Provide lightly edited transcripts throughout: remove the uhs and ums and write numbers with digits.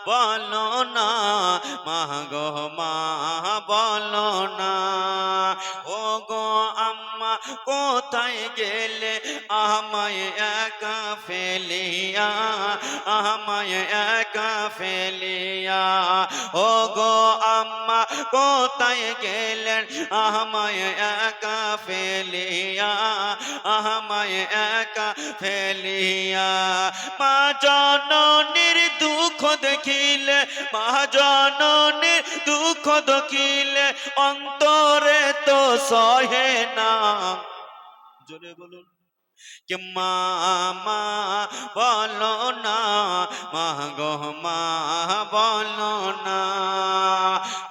বলো না, মা গো মা বলো না। ও গো আম্মা কোথায় গেলে আমায় একা ফেলিয়া, আমায় একা ফেলিয়া। ও গো আম্মা কোথায় গেলেন আমায় একা ফেলিয়া, আমায় একা ফেলিয়া। মা জননীর দুঃখ দেখিলে, মা জননীর দুঃখ দেখিলে অন্তরে তো সহে না। জোরে বলুন कि मामा बोलो ना, मागो माँ बोलो ना।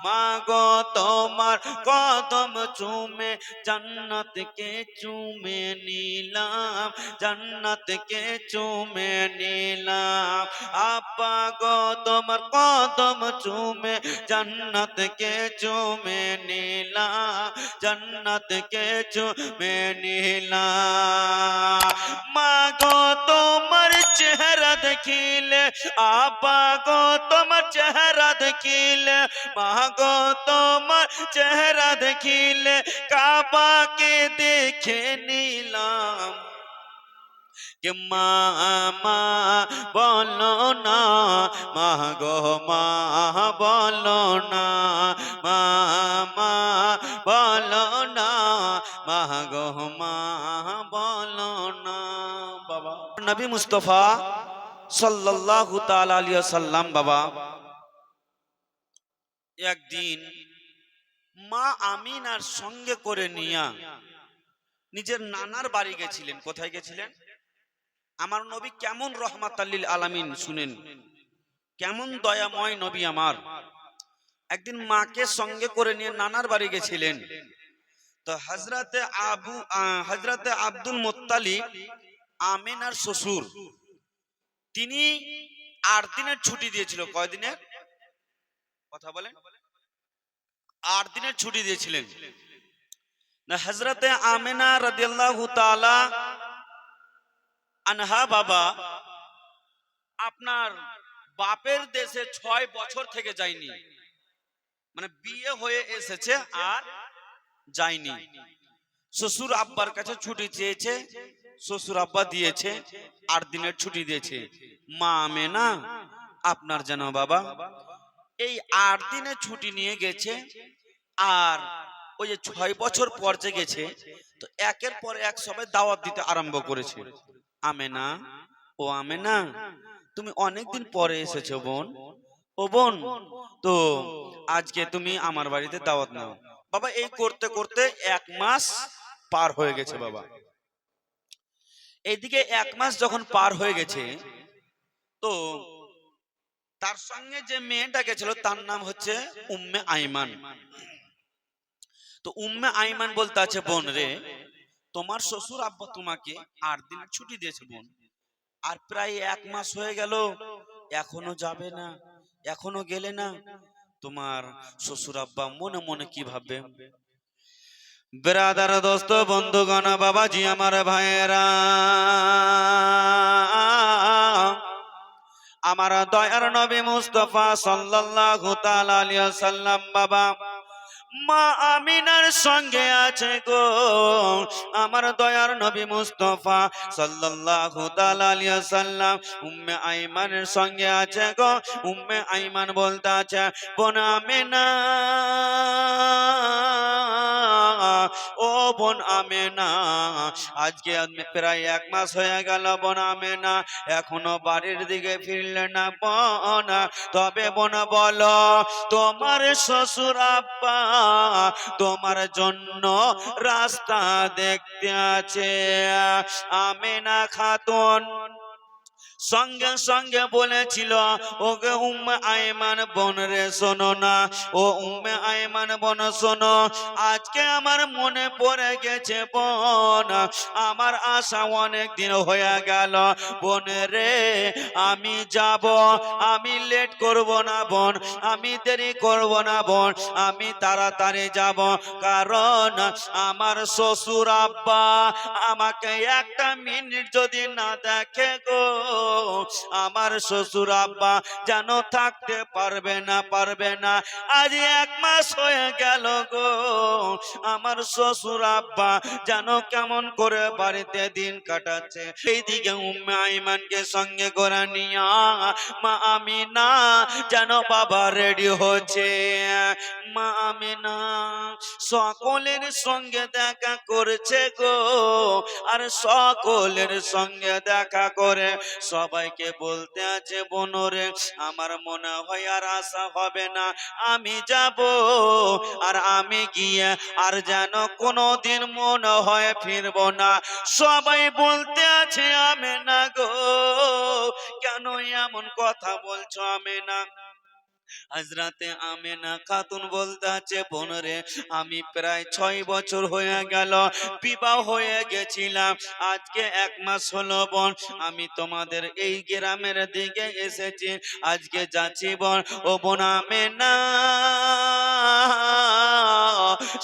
मागो তোমার কদম চুমে জান্নাত কে চুমে নিলাম, জান্নাত কে চুমে নিলাম। আব্বা গো তোমার কদম চুমে জান্নাত কে চুমে নিলাম, জান্নাত কে চুমে নিলাম। মাগো তোমার চেহারা দেখিলে, আব্বা গো তোমার চেহারা দেখিলে, মাগো তোমার চেহারা দেখিলে কাবাকে দেখে নিলাম। कि मामा बोलो ना, मागो माँ बोलो ना, मामा बोलो ना, मागो माँ बोलो ना। बाबा नबी मुस्तफा सल्लल्लाहु ताला अलैहि वसल्लम बाबा একদিন মা আমিনার সঙ্গে করে নিয়া নিজের নানার বাড়ি গেছিলেন। কোথায় গেছিলেন? আমার নবী কেমন রহমাতাল লিল আলামিন, শুনেন কেমন দয়াময় নবী আমার। একদিন মাকে সঙ্গে করে নিয়ে নানার বাড়ি গেছিলেন। তো হযরতে আব্দুল মুত্তালিব আমিনার শ্বশুর, তিনি 8 দিনের ছুটি দিয়েছিল। কয় দিনের কথা বলেন? 8 দিনের ছুটি দিয়েছিলেন। না হযরতে আমিনা রাদিয়াল্লাহু তাআলা আনহা বাবা আপনার বাপের দেশে 6 বছর থেকে যায়নি, মানে বিয়ে হয়ে এসেছে আর যায়নি। শ্বশুর আব্বার কাছে ছুটি চেয়েছে, শ্বশুর আব্বা দিয়েছে, 8 দিনের ছুটি দিয়েছে। মা আমেনা আপনার যেন বাবা এই 8 দিনের ছুটি নিয়ে গেছে, আর ওই যে 6 বছর পর যে গেছে, তো একের পর এক সবাই দাওয়াত দিতে আরম্ভ করেছে। আমেনা, ও আমেনা তুমি অনেকদিন পরে এসেছো বোন, ও বোন তো আজকে তুমি আমার বাড়িতে দাওয়াত নাও। বাবা এই করতে করতে 1 মাস পার হয়ে গেছে। বাবা এইদিকে 1 মাস যখন পার হয়ে গেছে, তো তার সঙ্গে যে মেয়েটা গেছিল তার নাম হচ্ছে উম্মে আইমান। তো উম্মে আইমান বলতে আছে, বোন রে তোমার শ্বশুর আব্বা তোমাকে 8 দিনের ছুটি দিয়েছে বোন, আর প্রায় 1 মাস হয়ে গেল, এখনো যাবে না, এখনো গেলে না, তোমার শ্বশুর আব্বা মনে মনে কি ভাববে? ব্রাদার দোস্ত বন্ধুগণ বাবাজি আমার ভাইয়েরা, আমার দয়ার নবী মুস্তাফা সাল্লাল্লাহু তাআলা আলাইহি ওয়াসাল্লাম বাবা মা আমিনার সঙ্গে আছে গো। আমার দয়ার নবী মুস্তাফা সাল্লাল্লাহু তাআলা আলাইহি ওয়াসাল্লাম উম্মে আইমানের সঙ্গে আছে গো। উম্মে আইমান বলতে আছে, বোন আমিনা, ও বোন আমিনা আজকে প্রায় 1 মাস হয়ে গেল বোন আমিনা, এখনো বাড়ির দিকে ফিরলে না বোন। তবে বোন বলো তোমার শ্বশুর আব্বা তোমার জন্য রাস্তা দেখতে আছে। আমিনা খাতুন সঙ্গে সঙ্গে বলেছিল, ওকে উম্মে আইমান বোন রে শোনো না, ও উম্মে আইমান বোন শোনো, আজকে আমার মনে পড়ে গেছে বোন, আমার আশা অনেক দিন হয়ে গেল বোন রে, আমি যাব, আমি লেট করব না বোন, আমি দেরি করব না বোন, আমি তাড়াতাড়ি যাব, কারণ আমার শ্বশুর আব্বা আমাকে 1 মিনিট যদি না দেখে গো, আমার শ্বশুর আব্বা যেন থাকতে পারবে না আজ 1 মাস হয়ে গেল গো আমার শ্বশুর আব্বা যেন কেমন করে বাড়িতে দিন কাটাচ্ছে। এইদিকে উম্মে আইমানকে সঙ্গে করে নিয়া মা আমিনা যেন বাবা রেডি হচ্ছে। মা আমিনা সকলের সঙ্গে দেখা করছে গো আর সকলের সঙ্গে দেখা করে সবাইকে বলতে আছে বোনরে আমার মনে হয় আর আশা হবে না, আমি যাব আর আমি গিয়ে আর যেন কোনোদিন মনে হয় ফিরবো না। সবাই বলতে আছে আমেনা গো কেন এমন কথা বলছো আমেনা? হযরতে আমেনা খাতুন বলতে আছে বোনরে আমি প্রায় 6 বছর হয়ে গেল বিবাহ হয়ে গেছিলাম, আজকে 1 মাস হলো বোন আমি তোমাদের এই গ্রামের দিকে এসেছি, আজকে যাচ্ছি বোন। ও বোন আমেনা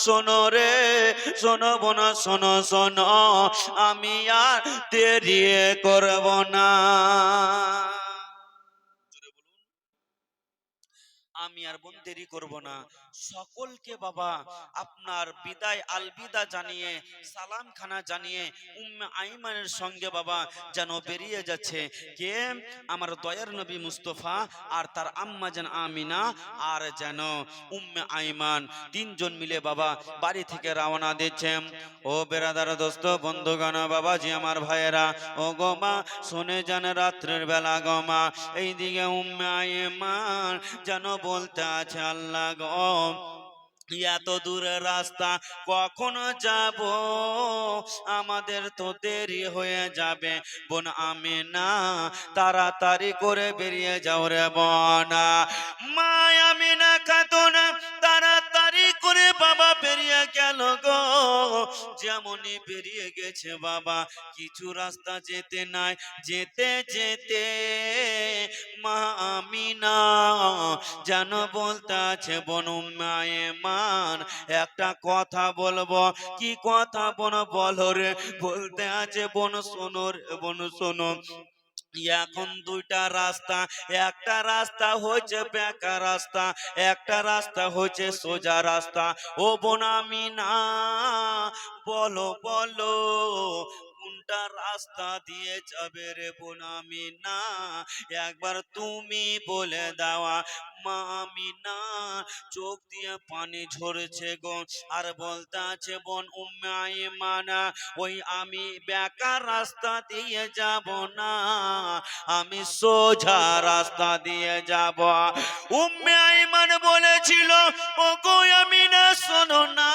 শোনো রে শোনো বোন শোনো শোনো আমি আর দেরি করব না। আমি আর বোন দেরি করব না। সকলকে বাবা আপনার বিদায় আলবিদা জানিয়ে সালাম খানা জানিয়ে উম্মে আইমানের সঙ্গে বাবা যেন বেরিয়ে যাচ্ছে কে? আমার দয়ার নবী মুস্তাফা আর তার আম্মা জান আমিনা আর যেন উম্মে আইমান, তিনজন মিলে বাবা বাড়ি থেকে রওনা দিচ্ছে। ও বেরাদার দোস্ত বন্ধুগণ বাবাজি আমার ভাইয়েরা, ও গো মা শুনে যান রাত্রের বেলা গো মা এইদিকে উম্মে আইমান যেন বলতে আছে আল্লাহ গো এত দূরের রাস্তা কখন যাব, আমাদের তো দেরি হয়ে যাবে বোন আমিনা তাড়াতাড়ি করে বেরিয়ে যাও রে বোন। মা আমিনা খাতুন তাড়াতাড়ি করে বাবা বেরিয়ে গেল গো। যেমনই বেরিয়ে গেছে বাবা কিছু রাস্তা যেতে নাই, যেতে যেতে মা আমিনা যেন বলতে আছে বোন উম্মে মান একটা কথা বলবো। কি কথা বোন বলো রে? বলতে আছে বোন শোনো রে বোন শোনো, এখন দুইটা রাস্তা, একটা রাস্তা হচ্ছে বেঁকা রাস্তা, একটা রাস্তা হচ্ছে সোজা রাস্তা। ও বোন আমিনা বলো বলো কোনটা রাস্তা দিয়ে যাবে রে বোন আমিনা একবার তুমি বলে দেওয়া। মা আমিনা চোখ দিয়ে পানি ঝরছে গো আর বলতে আছে বোন উম্মে আইমানা ওই আমি বেঁকা রাস্তা দিয়ে যাব না, আমি সোজা রাস্তা দিয়ে যাব। উম্মে আইমান বলেছিল ও গো আমিনা শোনো না,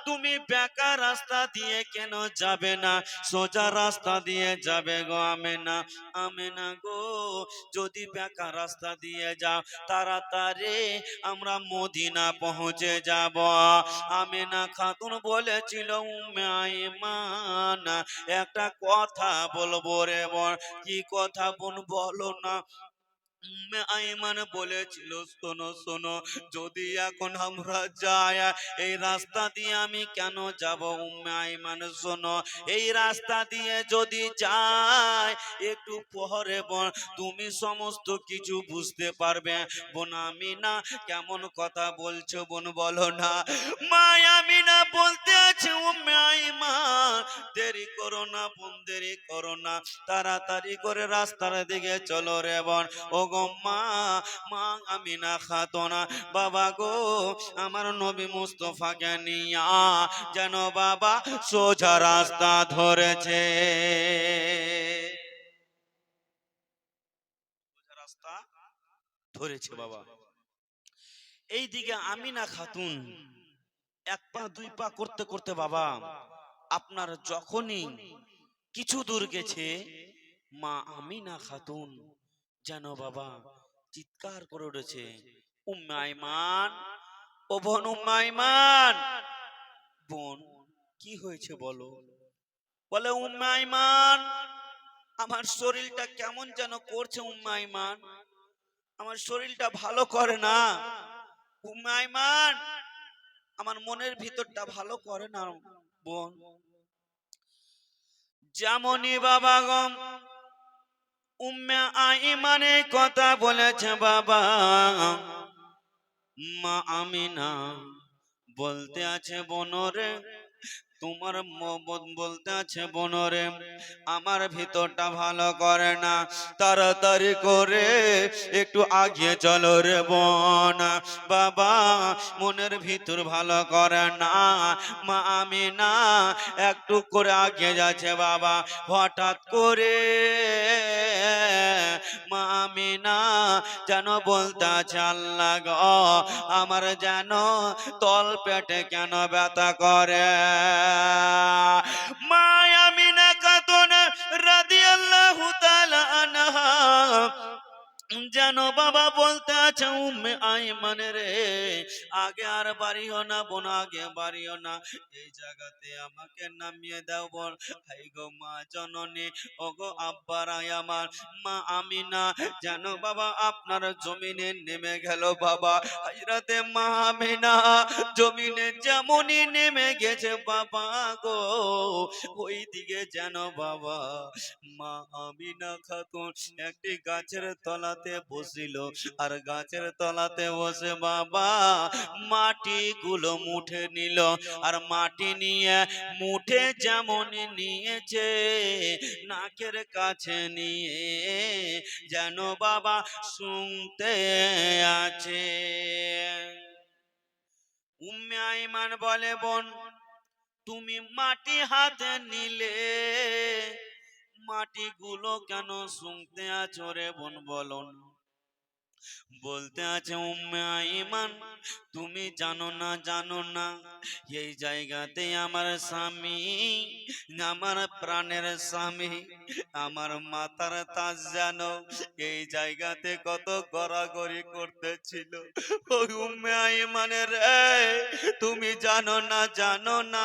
তুমি বেঁকা রাস্তা দিয়ে কেন যাবে না, সোজা রাস্তা দিয়ে যাবে গো আমিনা। আমিনা গো যদি বেঁকা রাস্তা দিয়ে যাও তাড়াতাড়ি আমরা মদিনা পৌঁছে যাব। আমিনা খাতুন বলেছিল উম্মে আইমান একটা কথা বলবো রে বোন। কি কথা বোন বলো না? উম্মে আইমান বলেছিল শোনো শোনো যদি এখন আমরা যাই এই রাস্তা দিয়ে আমি কেন যাব উম্মে আইমান শোনো, এই রাস্তা দিয়ে যদি যাই একটু পরে বোন তুমি সমস্ত কিছু বুঝতে পারবে। বোন আমিনা কেমন কথা বলছো বোন বলো না? মা আমিনা বলতে আছে উম্মে আইমান দেরি করো না বোন দেরি করো না, তাড়াতাড়ি করে রাস্তার দিকে চলো রে বোন। ও গো মা মা আমিনা খাতুন বাবা গো আমার নবী মুস্তাফাকে নিয়া যেন বাবা সোজা রাস্তা ধরেছে, রাস্তা ধরেছে বাবা। এইদিকে আমিনা খাতুন 1 পা 2 পা করতে করতে বাবা আপনার যখনই কিছু দূর গেছে মা আমিনা খাতুন যেন বাবা চিৎকার করে উঠেছে উম্মে আইমান ও বোন উম্মে আইমান। বোন কি হয়েছে বলো? বলে উম্মে আইমান আমার শরীরটা কেমন যেন করছে উম্মে আইমান, আমার শরীরটা ভালো করে না উম্মে আইমান, আমার মনের ভিতরটা ভালো করে না বোন। যেমনই বাবা গম উম্মে আইমানে কথা বলেছে বাবা, মা আমিনা বলতে আছে বনরে, তোমার বলতে আছে বনরে, আমার ভিতরটা ভালো করে না, তাড়াতাড়ি করে একটু আগে চলো রে বোন। বাবা মনের ভিতর ভালো করে না, মা আমিনা একটু করে আগে যাচ্ছে বাবা। হঠাৎ করে মা আমিনা যেন বলতে আছে আল্লাহ গো, আমার যেন তল পেটে কেন ব্যথা করে। মা আমিনা খাতুন রাদিয়াল্লাহু তাআলা আনহা যেন বাবা বলতে আছে উম্মে আইমান রে, আগে আর বাড়িও না বোন, আগে বাড়িও না, এই জায়গাতে আমাকে নামিয়ে দাও বোন। হাই গো মা জননী, ও গো আব্বারাই আমার, মা আমিনা যেন বাবা আপনার জমিনে নেমে গেল বাবা। হাজরাতে মা আমিনা জমিনে যেমনই নেমে গেছে বাবা গো, ওই দিকে যেন বাবা মা আমিনা খাতুন একটি গাছের তলাতে বসিল, আর গাছের তলাতে বসে বাবা মাটি গুলো মুঠে নিল, আর মাটি নিয়ে মুঠে যেমন নিয়েছে নাকের কাছে নিয়ে যেন বাবা শুনতে আছে। উম্মে আইমান বলে বোন, তুমি মাটি হাতে নিলে, মাটিগুলো কেন শুনতে আছো রে বোন বলো না। বলতে আছে উম্মে আইমান, তুমি জানো না এই জায়গাতে আমার স্বামী, আমার প্রাণের স্বামী, আমার মাথার তাজ জানো এই জায়গাতে কত গড়াগড়ি করতেছিল। ওই উম্মে আইমানের তুমি জানো না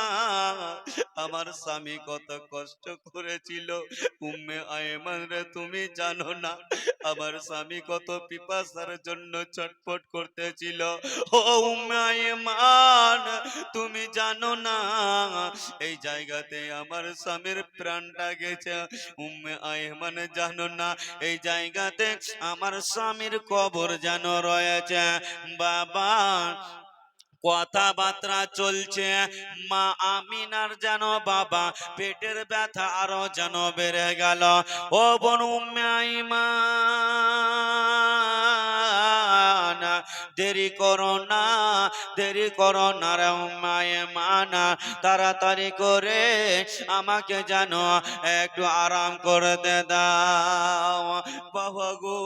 আমার স্বামী কত কষ্ট করেছিল। উম্মে আইমান রে তুমি জানো না আমার স্বামী কত পিপাসার জন্য ছটফট করতেছিল। ও উম্মে আইমান তুমি জানো না এই জায়গাতে আমার স্বামীর প্রাণটা গেছে। উম্মে আইমান জানো না এই জায়গাতে আমার স্বামীর কবর যেন রয়েছে বাবা। কথাবার্তা চলছে, মা আমিনার যেন বাবা পেটের ব্যথা আরো যেন বেড়ে গেল। ও বোন উম্মে আইমান দেরি করো না রে উম্মে আইমান, তাড়াতাড়ি করে আমাকে যেন একটু আরাম করতে দাও বাবা গো।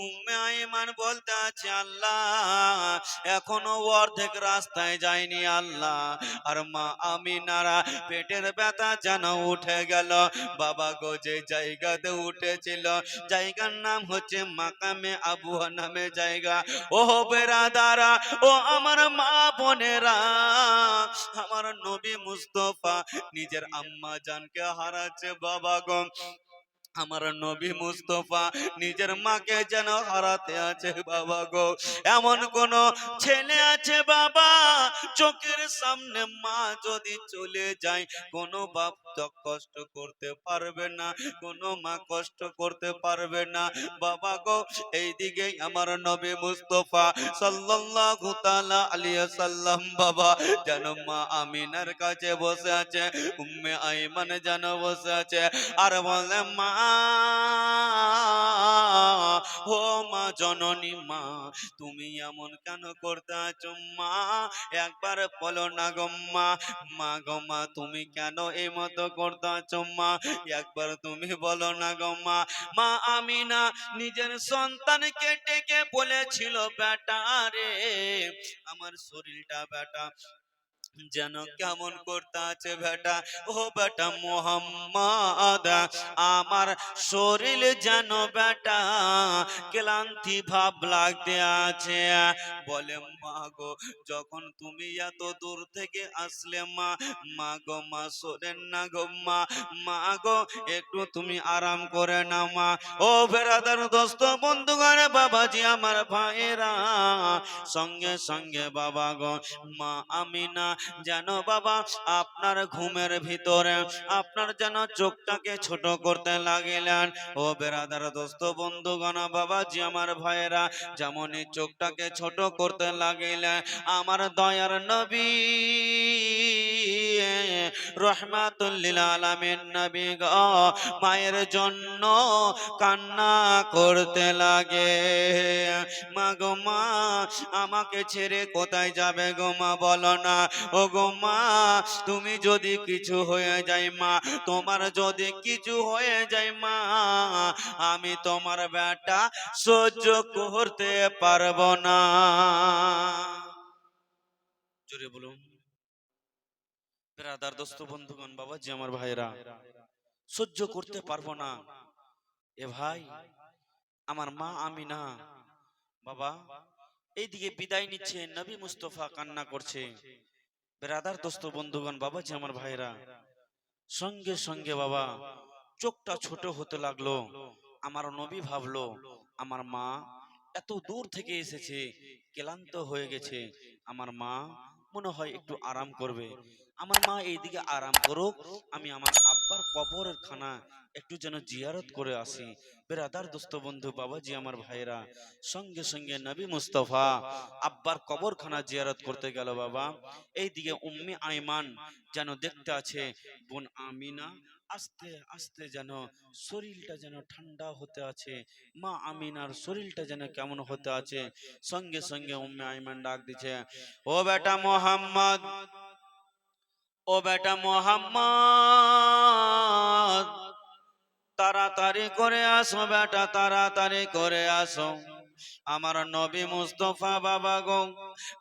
উম্মে আইমান বলতে আছে আল্লাহ এখনো অর্ধেক রাস্তায় যায়নি আল্লাহ, আর মা আমিনারা পেটের ব্যথা যেন উঠে গেল বাবা গো। যে জায়গাতে উঠেছিল জায়গার নাম হচ্ছে মাকামে আবু নামে জায়গা। ও বেরাদারা, ও আমার মা বোনেরা, আমার নবী মুস্তাফা নিজের আম্মা জানকে হারাচ্ছে বাবা গো। আমার নবী মুস্তাফা নিজের মাকে যেন হারাতে আছে বাবা গো। এমন কোন ছেলে আছে বাবা চোখের সামনে মা যদি চলে যায়, কোন বাপ তো কষ্ট করতে পারবে না, কোন মা কষ্ট করতে পারবে না বাবা গো। এইদিকে আমার নবী মুস্তাফা সাল্লাল্লাহু তাআলা আলাইহি সাল্লাম বাবা যেন মা আমিনার কাছে বসে আছে, উম্মে আইমান যেন বসে আছে, আর বলে মা ও মা জননী, মা তুমি এমন কেন করতে আছো মা, একবার বলো না গো মা। মা গো মা তুমি কেন এই মতো করতে আছো মা, একবার তুমি বলো না গো মা। মা আমিনা নিজের সন্তানকে ডেকে বলেছিল বেটা রে, আমার শরীরটা বেটা যেন কেমন করতে আছে বেটা। ও বেটা মোহাম্মদ আমার শরীর যেন বেটা ক্লান্তি ভাব লাগতে আছে। বলে মা গো যখন তুমি এত দূর থেকে আসলে মা, মা গো মা শোনেন না গো মা, মা গো একটু তুমি আরাম করে না মা। ও বেরাদার দোস্ত বন্ধুগণ বাবাজি আমার ভাইরা, সঙ্গে সঙ্গে বাবা গো মা আমিনা যেন বাবা আপনার ঘুমের ভিতরে আপনার যেন চোখটাকে ছোট করতে লাগিলেন। ও বেরাদার দোস্ত বন্ধুগণ বাবাজি আমার ভাইয়েরা, যেমনই চোখটাকে ছোট করতে লাগিলেন আমার দয়ার নবী রহমাতুল লিল আলামিন নবী গো মায়ের জন্য কান্না করতে লাগে। মা গো মা, আমাকে ছেড়ে কোথায় যাবে গো মা, বলো না। ও গো মা, তুমি যদি কিছু হয়ে যায় মা, তোমার যদি কিছু হয়ে যায় মা, আমি তোমার বেটা সহ্য করতে পারবো না। জোরে বলুন। ব্রাদার দোস্ত বন্ধুগণ বাবাজি আমার ভাইরা, সহ্য করতে পারবো না। এ ভাই, আমার মা আমিনা বাবা এইদিকে বিদায় নিচ্ছে, নবী মুস্তফা কান্না করছে। ব্রাদার দোস্ত বন্ধুগণ বাবাজি আমার ভাইরা, সঙ্গে সঙ্গে বাবা চোখটা ছোট হতে লাগলো। আমার নবী ভাবলো আমার মা এত দূর থেকে এসেছে, ক্লান্ত হয়ে গেছে, আমার মা মনে হয় একটু আরাম করবে। আমার মা এইদিকে আরাম করুক, আমি আমার আব্বার কবরের খানা একটু যেন জিয়ারত করে আসি। বেরাদার দোস্ত বন্ধু বাবাজি আমার ভাইরা, সঙ্গে সঙ্গে নবী মুস্তফা আব্বার কবরখানা জিয়ারত করতে গেল বাবা। এইদিকে উম্মে আইমান যেন দেখতে আছে বোন আমিনা আস্তে আস্তে যেন শরীরটা যেন ঠান্ডা হতে আছে, মা আমিনার শরীরটা যেন কেমন হতে আছে। সঙ্গে সঙ্গে উম্মে আইমান ডাক দিছে, ও বেটা মোহাম্মদ, ও বেটা মোহাম্মদ, তাড়াতাড়ি করে আসো বেটা, তাড়াতাড়ি করে আসো। আমার নবী মুস্তফা বাবা গো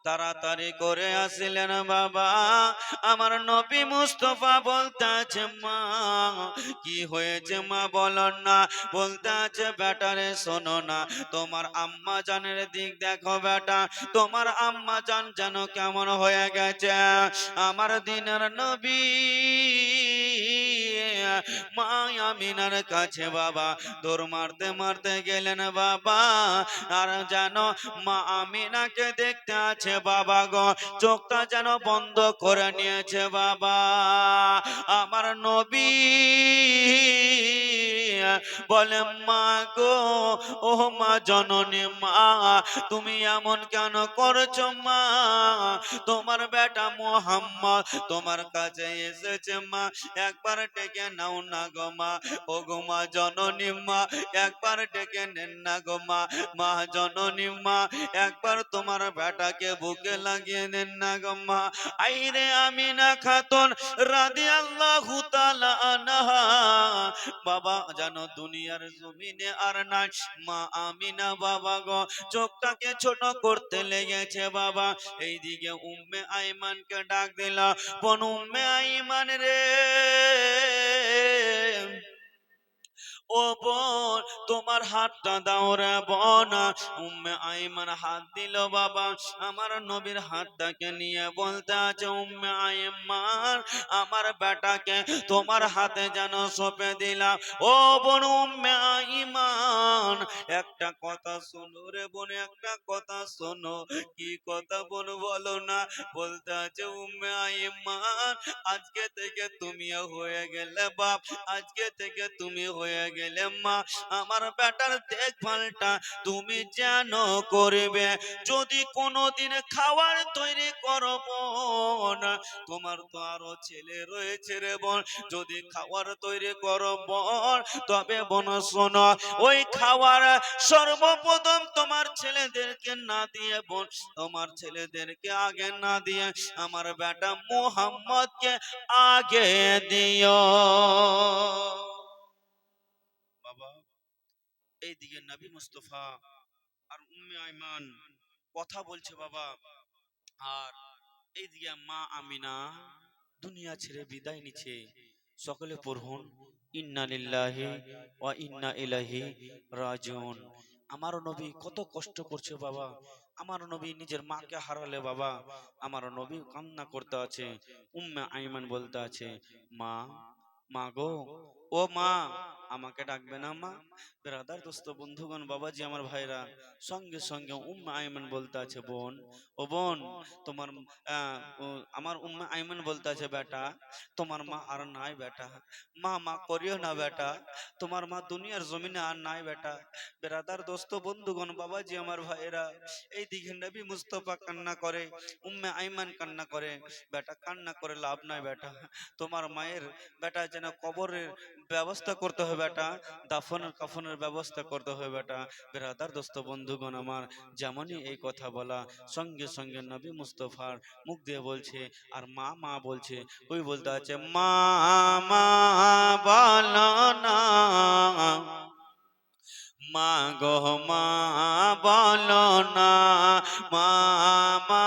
তাড়াতাড়ি করে আসিলেন বাবা। আমার নবী মুস্তফা বলতে আছে মা কি হয়েছে মা বলন না। বলতে আছে বেটারে শোনো না, তোমার আম্মা জানের দিক দেখো বেটা, তোমার আম্মা জান যেন কেমন হয়ে গেছে। আমার দিনের নবী মা আমিনার কাছে বাবা দৌড় মারতে মারতে গেলেন বাবা। আর যেন মা আমিনাকে দেখতে আছে বাবা গো, চোখটা যেন বন্ধ করে নিয়েছে বাবা। আমার নবী বলে মা গো, ও মা জননী মা, তুমি এমন কেন করছো মা? তোমার বেটা মোহাম্মদ তোমার কাছে এসেছে মা, একবার ডেকে নাও না গো মা। ও গো মা জননী মা, একবার ডেকে নেন না গো মা। মা জননী মা, একবার তোমার বেটাকে বুকে লাগিয়ে নেন না গো মা। আইরে আমিনা খাতুন রাদিয়াল্লাহু তাআলা আনহা বাবা যেন দুনিয়ার জমিনে আর নাই। মা আমিনা বাবা গো চোখটাকে ছোট করতে লেগেছে বাবা। এইদিকে উম্মে আইমানকে ডাক দিল, বোন উম্মে আইমান রে, ও বোন তোমার হাতটা দাও রে বোন। উম্মে আইমান হাত দিল বাবা, আমার নবীর হাতটাকে নিয়ে বলতে আছে উম্মে আইমান আমার বেটাকে তোমার হাতে যেন সঁপে দিলাম। ও বোন উম্মে আইমান একটা কথা শোনো রে বোন, একটা কথা শোনো। কি কথা বোন বলো না। বলতে আছে উম্মে আইমান আজকে থেকে তুমিও হয়ে গেলে বাপ, আজকে থেকে তুমি হয়ে গেলে মা। আমার বেটার দেখভালটা তুমি যেন করবে। যদি কোনোদিন খাবার তৈরি করব না, তোমার তো আরো ছেলে রয়েছে রে বোন, যদি খাবার তৈরি করব তবে বোন শোনো, ওই খাবার সর্বপ্রথম তোমার ছেলেদেরকে না দিয়ে বোন, তোমার ছেলেদেরকে আগে না দিয়ে আমার বেটা মুহাম্মদকে আগে দিও বাবা। এইদিকে নবী মুস্তফা আর উম্মে আইমান কথা বলছে বাবা, আর এইদিকে মা আমিনা দুনিয়া ছেড়ে বিদায় নিচ্ছে। সকলে পড়ুন ইন্না লিল্লাহি ওয়া ইন্না ইলাইহি রাজিউন। আমার নবী কত কষ্ট করছে বাবা। আমার নবী নিজের মাকে হারালে বাবা, আমার নবী কান্না করতে আছে। উম্মে আইমান বলতে আছে মা মা গো, ও মা, আমাকে ডাকবে না মা? ব্রাদার দোস্ত বন্ধুগণ বাবাজি আমার ভাইরা, সঙ্গে সঙ্গে উম্মে আইমান বলতে আছে বোন, ও বোন, তোমার আমার উম্মে আইমান বলতে আছে বেটা, তোমার মা আর নাই বেটা, মা মা করিও না বেটা, তোমার মা দুনিয়ার জমিনে আর নাই বেটা। ব্রাদার দোস্ত বন্ধুগণ বাবাজি আমার ভাইরা, এই দিকে নবী মুস্তফা কান্না করে, উম্মে আইমান কান্না করে, বেটা কান্না করে লাভ নাই বেটা, তোমার মায়ের বেটা যেন কবরের ব্যবস্থা করতে হবে বেটা, দাফনের কাফনের ব্যবস্থা করতে হবে বেটা। ব্রাদার দোস্ত বন্ধুগণ আমার, যেমনই এই কথা বলা, সঙ্গে সঙ্গে নবী মুস্তফার মুখ দিয়ে বলছে আর মা মা বলছে, ওই বলতে আছে মা মা বলো না, মা গো মা বলো না, মা মা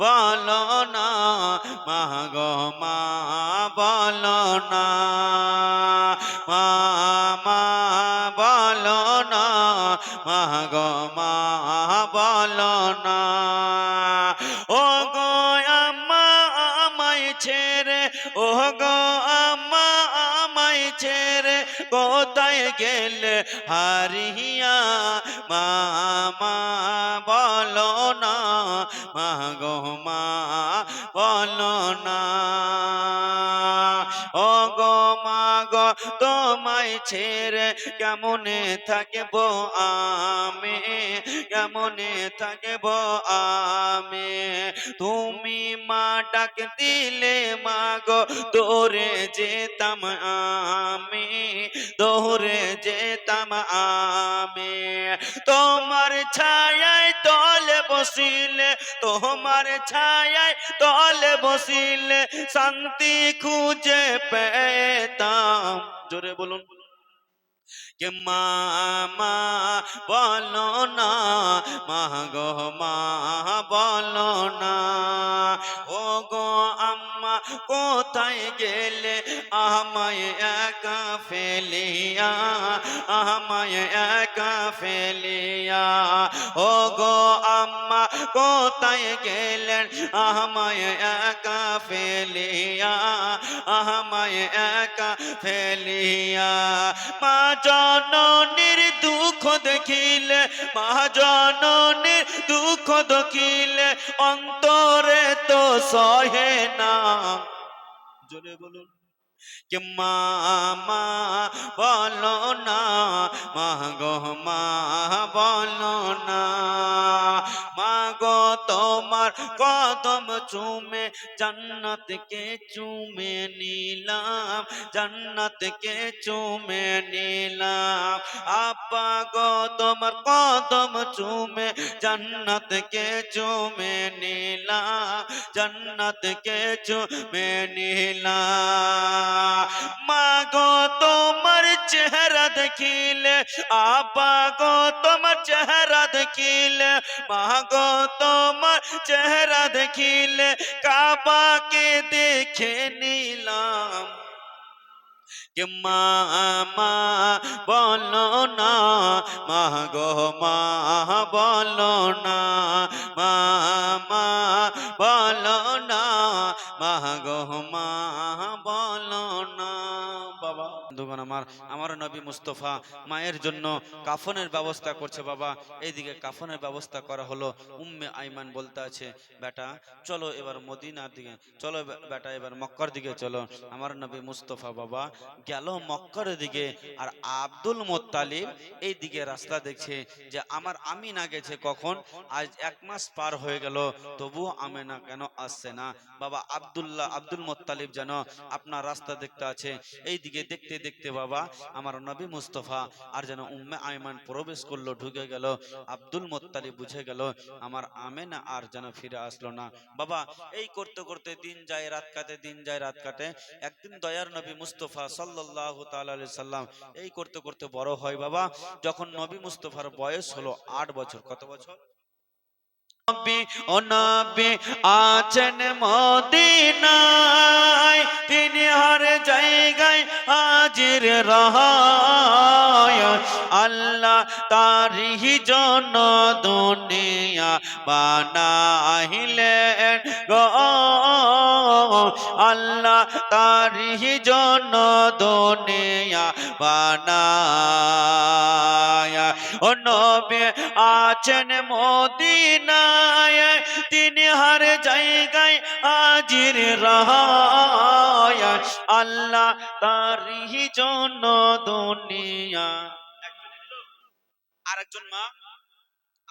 বলো না, মা গো মা বলো না, মা মা বলো না, মা গো মা বলো না। ও গো আম্মা আমায় ছেড়ে, ও গো আম্মা আমায় ছেড়ে কোথায় গেলে হারিয়া, মা মা বলো না, মা গো মা বলো না। ও গো মা গো, তোমায় ছেড়ে কেমনে থাকব আমি, কেমনে থাকব আমি, তুমি মা ডাক দিলে মা গো দৌড়ে যেতাম আমি, দৌড়ে যেতাম আমি, তোমার ছায়ায় তলে বসিলে, তোমার ছায়ায় তলে বসিলে শান্তি খুঁজে পেতাম। জোরে বলুন কে মা মা বলো না, মা গো মা বলো না। ও গো আম্মা কোথায় গেলে আমায় একা ফেলিয়া, আমায় একা ফেলিয়া, ও গো আম্মা কোথায় গেলেন আমায় একা ফেলিয়া, আমায় একা ফেলিয়া। মা জননীর দুঃখ দেখিলে, মা জননীর দুঃখ দেখিলে অন্তরে তো সহে না। জোরে বলুন কে মা মা বলো না, মা গো মা বলো না। মা গো তোমার কদম চুমে জান্নাতকে চুমে নিলাম, জান্নাতকে চুমে নিলাম। আব্বা গো তোমার কদম চুমে জান্নাতকে চুমে নিলাম, জান্নাতকে চুমে নিলাম। মা গো তোমার চেহারা দেখিলে, আব্বা গো তোমার চেহারা দেখিলে, মা গো তোমার চেহারা দেখিলে কাবাকে দেখে নিলাম। কে মা মা বলো না, মা গো মা বলো না, মা মা বলো না, মা গো মা বলো না। বাবা বন্ধুগণ আমার, আমার নবী মুস্তফা মায়ের জন্য কাফনের ব্যবস্থা করছে বাবা। এইদিকে কাফনের ব্যবস্থা করা হলো। উম্মে আইমান বলতে আছে বেটা চলো এবার মদিনার দিকে চলো, বেটা এবার মক্কার দিকে চলো। আমার নবী মুস্তফা বাবা গেল মক্কার দিকে, আর আব্দুল মোত্তালিব এই দিকে রাস্তা দেখছে যে আমার আমিনা গেছে কখন, আজ 1 মাস পার হয়ে গেল তবুও আমিনা কেন আসছে না। বাবা আব্দুল মোত্তালিব যেন আপনার রাস্তা দেখতে আছে। এই দিকে দেখতে দেখতে বাবা আমার নবী মুস্তফা আর যেন উম্মে আইমান প্রবেশ করলো, ঢুকে গেল। আব্দুল মোত্তালিব বুঝে গেল আমার আমিনা আর যেন ফিরে আসলো না। বাবা এই করতে করতে দিন যায় রাত কাটে, দিন যায় রাত কাটে। একদিন দয়ার নবী মুস্তফা সাল্লাল্লাহু তাআলা আলাইহি সাল্লাম এই করতে করতে বড় হয় বাবা। যখন নবী মুস্তফার বয়স হলো 8 বছর। কত বছর? নবী ও নবী আছেন মদিনায়, তিনি হর জায়গায় হাজির রহায়। আল্লাহ তারই জন্য দুনিয়া বানাইলেন গো, আল্লাহ তারি জন্য দুনিয়া বানায়। ও নবী আছেন মদিনায়, তিনি হর জায়গায় হাজির রহায়। আল্লাহ তারি জন্য দুনিয়া। আরেকজন মা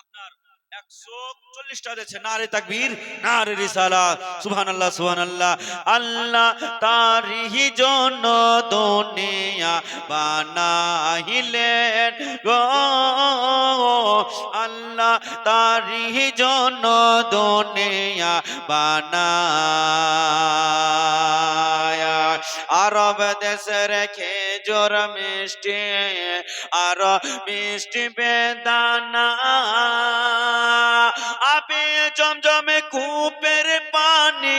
আপনার 140 টা দিয়েছে। নারে তাকবীর, নারে রিসালাত, সুবহানাল্লাহ সুবহানাল্লাহ। আল্লাহ তারি জন্য দুনিয়া বানাইলেন গো, আল্লাহ তারি জন্য দুনিয়া বানায়। আরব দেশের খেজুর মিষ্টি, আর মিষ্টি বেদানা, আবে জমজমে কূপের পানি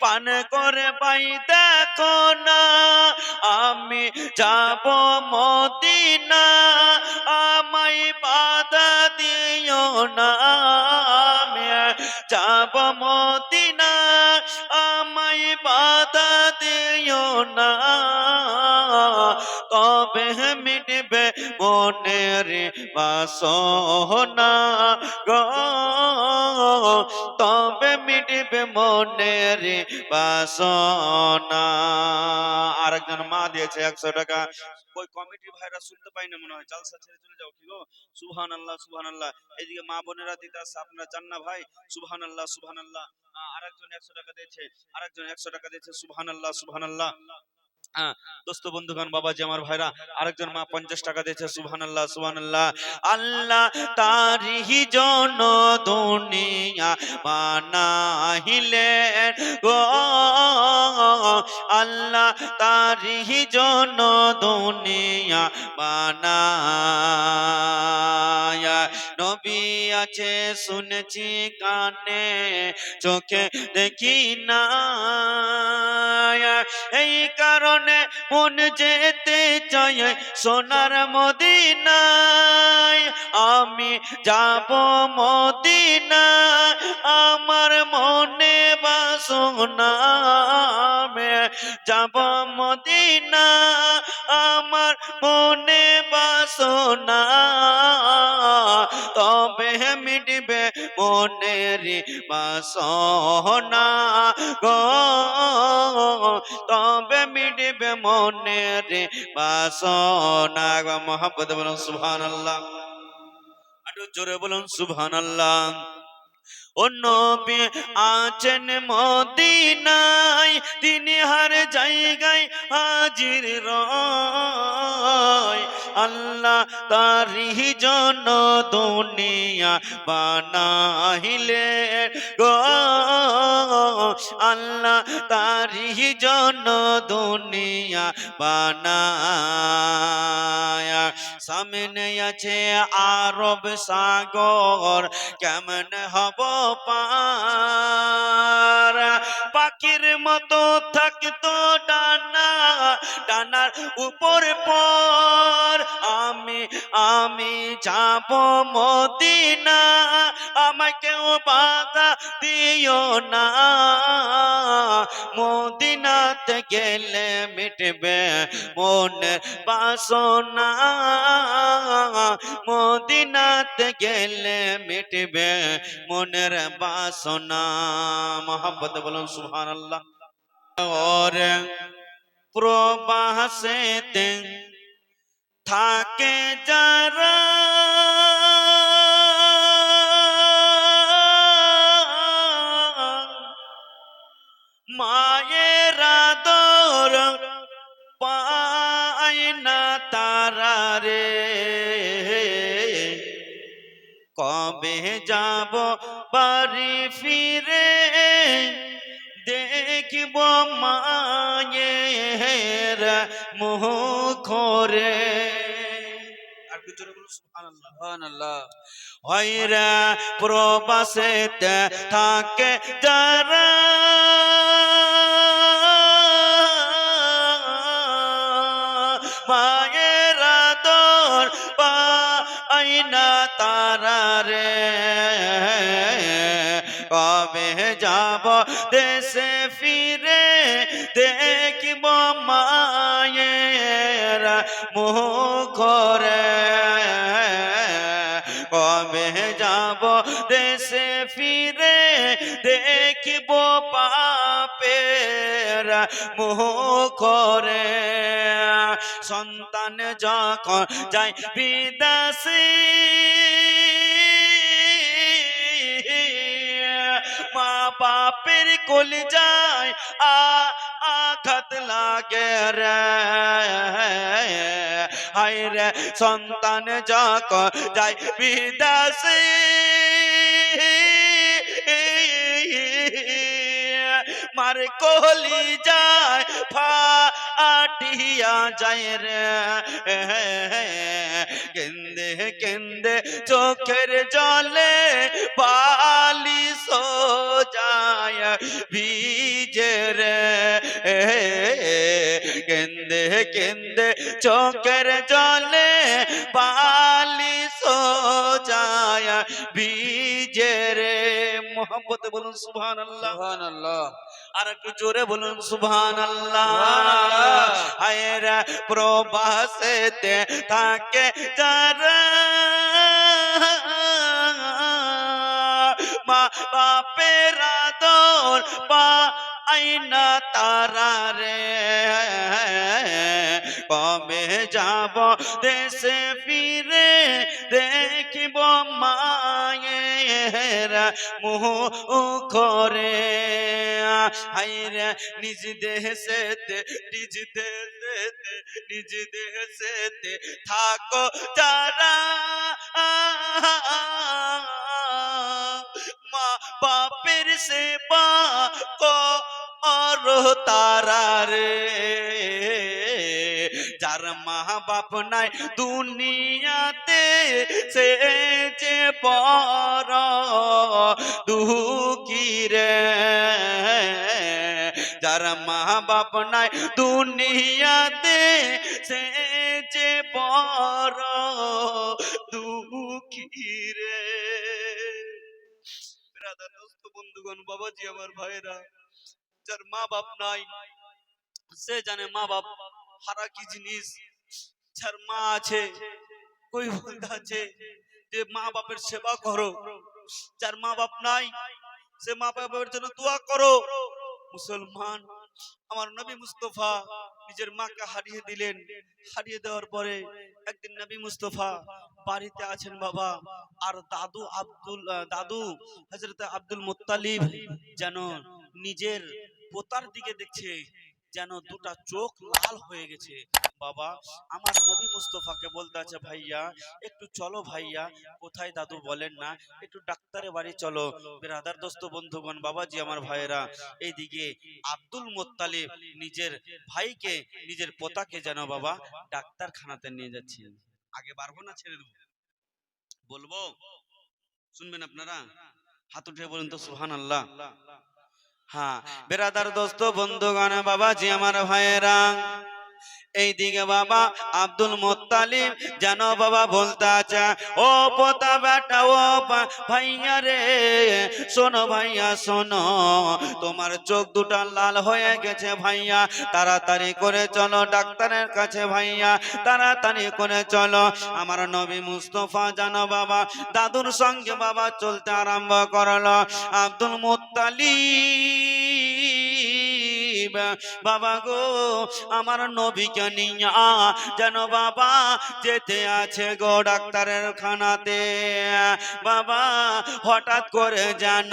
পান করে পাই দেখো না। আমি যাব মদিনা, আমায় বাধা দিও না। আমি যাব মদিনা, আমায় বাধা দিও না। তবে মিটবে মনের বাসনা গো, তবে মিটবে মনের বাসনা। আরেকজন মা দিয়েছে 100 টাকা। ওই কমিটি ভাইরা শুনতে পাই না মনে হয়, জালসা ছেড়ে চলে যাও কি গো? সুবহানাল্লাহ সুবহানাল্লাহ। এইদিকে মা বোনেরা দিতে আসছে, আপনারা জান না ভাই? সুবহানাল্লাহ সুবহানাল্লাহ। আরেকজন 100 টাকা দিয়েছে, আরেকজন 100 টাকা দিয়েছে। সুবহানাল্লাহ সুবহানাল্লাহ। দোস্ত বন্ধুগণ বাবাজি আমার ভাইরা, আরেকজন মা 50 টাকা দিয়েছে। সুবহানাল্লাহ সুবহানাল্লাহ। আল্লাহ তারি জন্য দুনিয়া বানাইলেন গো, আল্লাহ তারি জন্য দুনিয়া বানায়। নবী আছে শুনেছি কানে, চোখে দেখি না, এই কারণে মন যেতে চায় সোনার মদিনায়। আমি যাব মদিনা, আমার মনে বাসনা। আমি যাব মদিনা, আমার মনে বাসনা। তবে মিটবে মনের বাসনা গো, তবে মিটবে মনের বাসনা। মোহাম্মদ বলুন সুবহানাল্লাহ, একটু জোরে বলুন সুবহানাল্লাহ। ও নবী আছেন মদিনায়, তিনি হর জায়গায় হাজির রয়। আল্লাহ তারি জন্য দুনিয়া বানাইলেন গো, আল্লাহ তারি জন্য দুনিয়া বানায়। সামনে আছে আরব সাগর, কেমন হব পার। পাখির মতো থাকতো ডানা, ডানার উপর পর। আমি যাব মদিনা, আমায় কেউ বাধা দিও না। মদিনাতে গেলে মিটবে মনের বাসনা, মদিনাতে গেলে মিটবে মনের বাসনা। মোহাম্মদ বলুন সুবহানাল্লাহ। और প্রবাসেতে থাকে যারা, মায়ের আদর পায় না তারা রে। কবে যাব বাড়ি ফিরে, দেখব মায়ের মুখ রে। আর কি জোরে বলুন সুবহানাল্লাহ সুবহানাল্লাহ। হয়রা প্রবাসেতে থাকে যারা, মায়ের আদর পায় না তারা রে। কবে যাব দেশে ফিরে দেখিব মায়ের মুখ রে কবে যাব দেশে ফিরে দেখিব বাপের মুখ রে সন্তান যখন যায় বিদেশে মা বাপের কলিজায় আঘাত লাগে রে হায় রে সন্তান যখন যায় বিদেশে মার কলিজায় ফাটিয়া যায় রে কেন্দে কেন্দে চোখের জলে বালি সোজায় ভিজে রে কেন্দে কেন্দে চোখের জলে বালি সোজায় ভিজে রে মোহাম্মতে বলুন সুবহানাল্লাহ সুবহানাল্লাহ আর একটু জোরে বলুন সুবহানাল্লাহ হায় রে প্রবাসেতে থাকে যারা মা বাপের আদর আইনা তারা রে কবে যাব দেশে ফিরে দেখিব মায়ের মুখ রে হায়রে নিজ দেশেতে নিজ দেশেতে থাকো যারা মা বাপের সেবা করো তারা রে যার মা বাপ নাই দুনিয়াতে সে যে বড় দুঃখী রে যার মা বাপ নাই দুনিয়াতে সে যে বড় দুঃখী রে ব্রাদার দোস্ত বন্ধুগণ বাবাজি আমার ভাইরা যার মা বাপ নাই সে জানে মা বাপ হারা কি জিনিস যার মা আছে কই বলতে আছে যে মা বাপের সেবা করো যার মা বাপ নাই সে মা বাপের জন্য দোয়া করো মুসলমান আমার নবী মুস্তাফা নিজের মাকে হারিয়ে দিলেন হারিয়ে দেওয়ার পরে একদিন নবী মুস্তাফা বাড়িতে আছেন বাবা আর দাদু হযরত আব্দুল মুত্তালিব যেন নিজের পোতার দিকে দেখছে যেন দুটা চোখ লাল হয়ে গেছে বাবা আমার নবী মুস্তাফাকে বলতে আছে ভাইয়া একটু চলো ভাইয়া কোথায় দাদু বলেন না একটু ডাক্তারের বাড়ি চলো ব্রাদার দোস্ত বন্ধুগণ বাবাজি আমার ভাইয়েরা এইদিকে আব্দুল মুত্তালিব নিজের ভাইকে নিজের পোতাকে যেন বাবা ডাক্তারখানাতে নিয়ে যাচ্ছেন আগে পারবো না ছেড়ে দেবো বলবো শুনবেন আপনারা হাত উঠে বলুন তো সুবহানাল্লাহ হ্যাঁ বেরাদার দোস্ত বন্ধুগণ বাবাজি আমার ভাইয়েরা এইদিকে বাবা আব্দুল মুত্তালিব যেন বাবা বলতে আছে ও পোতা বেটা ও ভাইয়া রে শোনো ভাইয়া শোনো তোমার চোখ দুটা লাল হয়ে গেছে ভাইয়া তাড়াতাড়ি করে চলো ডাক্তারের কাছে ভাইয়া তাড়াতাড়ি করে চলো আমার নবী মুস্তাফা জানো বাবা দাদুর সঙ্গে বাবা চলতে আরম্ভ করলো আব্দুল মুত্তালিব বাবা গো আমার নবীকে নিয়া যেন বাবা যেতে আছে গো ডাক্তারের খানাতে বাবা হঠাৎ করে যেন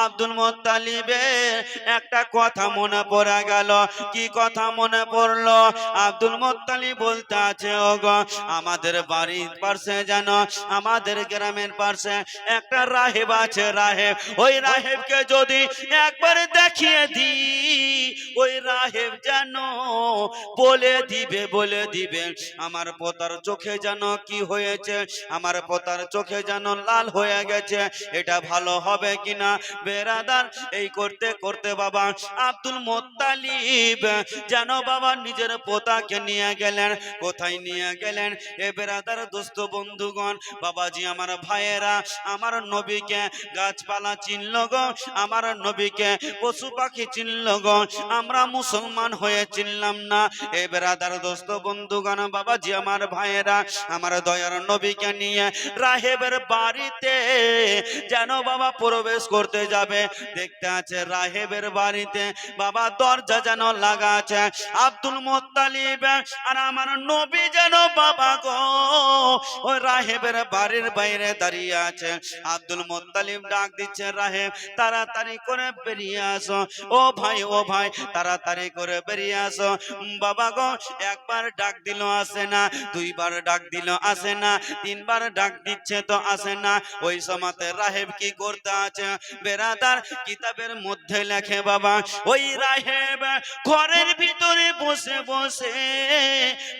আব্দুল মুত্তালিবের একটা কথা মনে পড়ে গেল কি কথা মনে পড়লো আব্দুল মুত্তালিব বলতে আছে ও গো আমাদের বাড়ির পাশে যেন আমাদের গ্রামের পাশে একটা রাহেব আছে রাহেব ওই রাহেবকে যদি একবার দেখিয়ে দিই ওই রাহেব যেন বলে দিবে আমার পোতার চোখে যেন কি হয়েছে, আমার পোতার চোখে যেন লাল হয়ে গেছে, এটা ভালো হবে কিনা বেরাদার। এই করতে করতে বাবা আব্দুল মুত্তালিব যেন বাবা নিজের পোতাকে নিয়ে গেলেন। কোথায় নিয়ে গেলেন এ বেরাদার দোস্ত বন্ধুগণ, বাবাজি আমার ভাইয়েরা, আমার নবীকে গাছপালা চিনল গো, আমার নবীকে পশু পাখি চিনল গো, আমরা মুসলমান হয়ে চিনলাম না। এ বেরাদার দোস্ত বন্ধুগণ, বাবাজি আমার ভাইয়েরা, আমার দয়ার নবীকে নিয়ে রাহেবের বাড়িতে যেন বাবা প্রবেশ করতে যাবে, দেখতে আছে রাহেবের বাড়িতে বাবা দরজা যেন লাগা আছে। আব্দুল মুত্তালিব আর আমার নবী যেন বাবা গো ওই রাহেবের বাড়ির বাইরে দাঁড়িয়ে আছে। আব্দুল মুত্তালিব ডাক দিচ্ছে, রাহেব তাড়াতাড়ি করে বেরিয়ে আসো, ও ভাই তাড়াতাড়ি করে বেরিয়ে আসো। বাবা গো একবার ডাক দিল আসে না, দুইবার ডাক দিল আসে না, তিনবার ডাক দিচ্ছে তো আসে না। ওই সময়তে রাহেব কি করতে আছে বেরাদার, কিতাবের মধ্যে লেখে বাবা ওই রাহেব ঘরের ভিতরে বসে বসে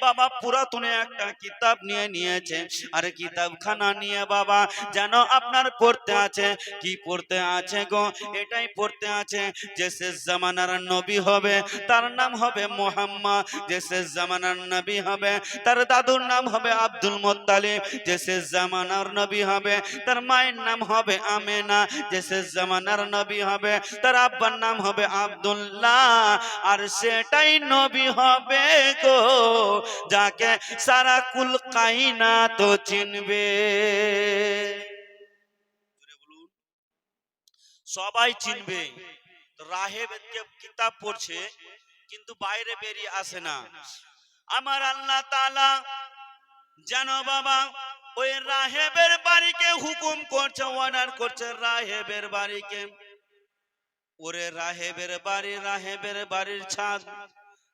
বাবা পুরাতন একটা কিতাব নিয়ে নিয়েছে, আর কিতাবখানা নিয়ে বাবা যেন আপনার পড়তে আছে। কি পড়তে আছে গো? এটাই পড়তে আছে যে শেষ জামানার নবী হবে তার নাম হবে মুহাম্মদ, যে শেষ জামানার নবী হবে তার দাদুর নাম হবে আব্দুল মুত্তালিব, যে শেষ জামানার নবী হবে তার মায়ের নাম হবে আমেনা, যে শেষ জামানার নবী হবে তার আব্বার নাম হবে আব্দুল্লাহ। আর সেটাই নবী হবে গো যাকে সারা কুল কায়নাত চিনবে। সবাই চিনবে। রাহেব কিতাব পড়ছে কিন্তু বাইরে বেরিয়ে আসে না। আমার আল্লাহ তাআলা যেন বাবা ওই রাহেবের বাড়িকে হুকুম করছে, অর্ডার করছে রাহেবের বাড়িকে, ওরে রাহেবের বাড়ির ছাদ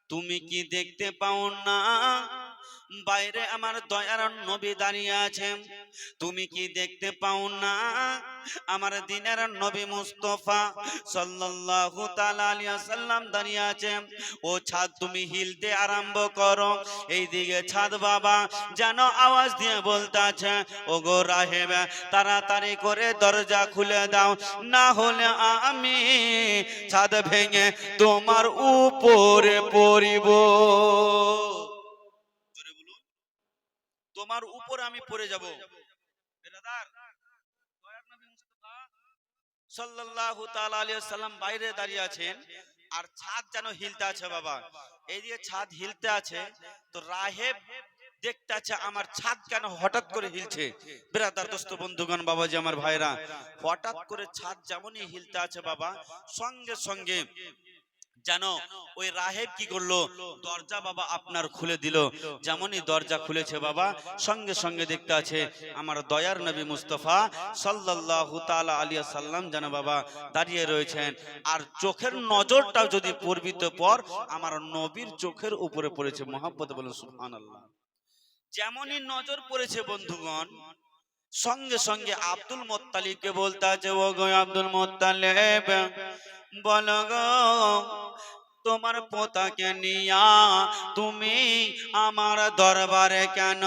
তুমি কি দেখতে পাও না বাইরে আমার দয়ার নবী দাঁড়িয়ে আছেন? তুমি কি দেখতে পাও না আমার দিনের নবী মুস্তাফা সাল্লাল্লাহু তাআলা আলাইহি ওয়াসাল্লাম দাঁড়িয়ে আছেন? ও ছাদ তুমি হিলতে আরম্ভ করো। এইদিকে ছাদ বাবা যেন আওয়াজ দিয়ে বলতে আছে, ও গো রাহেব তাড়াতাড়ি করে দরজা খুলে দাও, না হলে আমি ছাদ ভেঙে তোমার উপরে পড়িব। জোরে বলুন, তোমার উপর আমি পড়ে যাব। বেরাদার দয়ার নবী মুস্তাফা সাল্লাল্লাহু তাআলা আলাইহি ওয়াসাল্লাম বাইরে দাঁড়িয়ে আছেন, আর ছাদ যেন হিলতে আছে বাবা। এই যে ছাদ হিলতে আছে, তো রাহেব দেখতে আছে আমার ছাদ কেন হঠাৎ করে হিলছে। বেরাদার দোস্ত বন্ধুগণ, বাবাজি আমার ভাইরা, হঠাৎ করে ছাদ যেমনই হিলতে আছে বাবা, সঙ্গে সঙ্গে যেন ওই রাহেব কি করলো, দরজা বাবা আপনার খুলে দিল। যেমনই দরজা খুলেছে বাবা, সঙ্গে সঙ্গে দেখতে আছে আমার দয়ার নবী মুস্তাফা সাল্লাল্লাহু তাআলা আলাইহি ওয়াসাল্লাম যেন বাবা দাঁড়িয়ে রয়েছেন। আর চোখের নজরটাও যদি পড়বি তো পর আমার নবীর চোখের উপরে পড়েছে। মুহাম্মদ বলেন সুবহানাল্লাহ। যেমনই নজর পড়েছে বন্ধুগণ, সঙ্গে সঙ্গে আব্দুল মুত্তালিবকে বলতে আছে, ও গো আব্দুল মুত্তালিব বলো গো তোমার পোতাকে নিয়া তুমি আমার দরবারে কেন?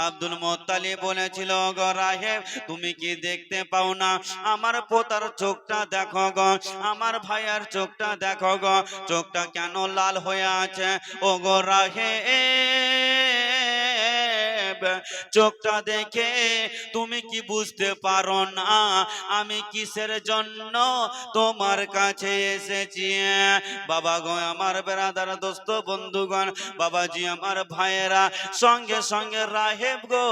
আব্দুল মুত্তালিব বলেছিল, গো রাহেব তুমি কি দেখতে পাও না আমার পোতার চোখটা দেখো গো, আমার ভাইয়ার চোখটা দেখো গো, চোখটা কেন লাল হয়ে আছে? ও গো রাহেব চোখটা দেখে তুমি কি বুঝতে পারো না আমি কিসের জন্য তোমার কাছে এসেছি? বাবা গো আমার বেরাদার দোস্ত বন্ধুগণ, বাবাজি আমার ভাইয়েরা, সঙ্গে সঙ্গে রাহেব গো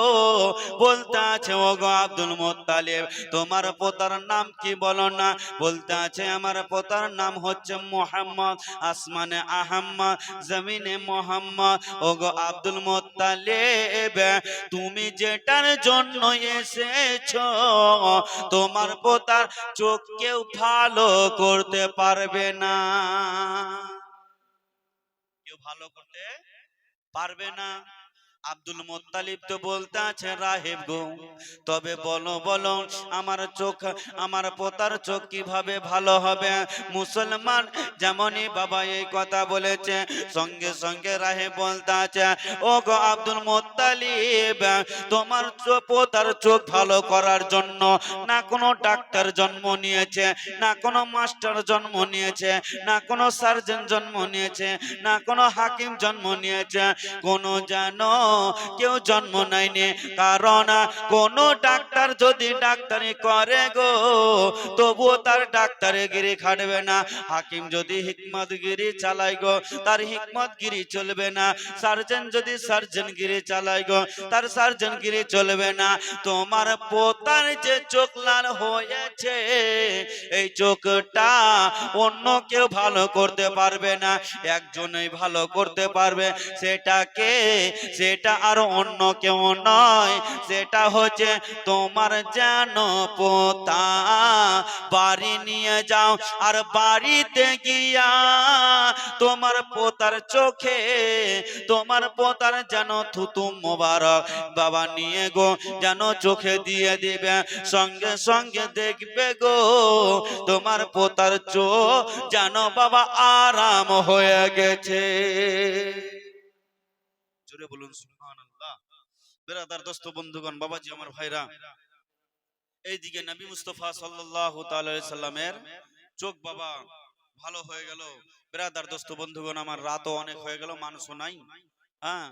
বলতে আছে, ও গো আব্দুল মুত্তালিব তোমার পোতার নাম কি বলো না? বলতে আছে আমার পোতার নাম হচ্ছে মুহাম্মদ, আসমানে আহম্মদ জমিনে মুহাম্মদ। ও গো আব্দুল মুত্তালিব তুমি যেটার জন্য এসেছো তোমার পোতার চোখ কেউ ভালো করতে পারবে না, কেউ ভালো করতে পারবে না। আব্দুল মুত্তালিব তো বলতে আছে রাহেব গো, তবে বলো বলো আমার চোখ, আমার পোতার চোখ কিভাবে ভালো হবে? মুসলমান যেমনই বাবা এই কথা বলেছে, সঙ্গে সঙ্গে রাহেব বলতে আছে, ও গো আব্দুল মুত্তালিব, তোমার পোতার চোখ ভালো করার জন্য না কোনো ডাক্তার জন্ম নিয়েছে, না কোনো মাস্টার জন্ম নিয়েছে, না কোনো সার্জন জন্ম নিয়েছে, না কোনো হাকিম জন্ম নিয়েছে, কোনো জানো কেউ জন্ম নেয়নি। কারণ কোন ডাক্তার যদি ডাক্তারি করে গো, তবুও তার ডাক্তারিগিরি খাটবে না। হাকিম যদি হিকমতগিরি চালায় গো, তার হিকমতগিরি চলবে না। সার্জন যদি সার্জনগিরি চালায় গো, তার সার্জনগিরি চলবে না। তোমার পোতার যে চোখ লাল হয়েছে, এই চোখটা অন্য কেউ ভালো করতে পারবে না, একজনই ভালো করতে পারবে। সেটাকে, সেটা আর অন্য কেউ নয়, সেটা হচ্ছে তোমার যেন পোতা। বাড়ি নিয়ে যাও, আর বাড়িতে গিয়া তোমার পোতার চোখে, তোমার পোতার যেন থুতু মোবারক বাবা নিয়ে গো যেন চোখে দিয়ে দিবে। সঙ্গে সঙ্গে দেখবে গো তোমার পোতার চোখ যেন বাবা আরাম হয়ে গেছে। জোরে বলুন সুবহানাল্লাহ। বেরাদার দোস্ত বন্ধুগণ, বাবাজি আমার ভাইরা, এইদিকে নবী মুস্তাফা সাল্লাল্লাহু তাআলা আলাইহি সাল্লামের চোখ বাবা ভালো হয়ে গেল। বেরাদার দোস্ত বন্ধুগণ, আমার রাতও অনেক হয়ে গেল, মানুষও নাই, হ্যাঁ,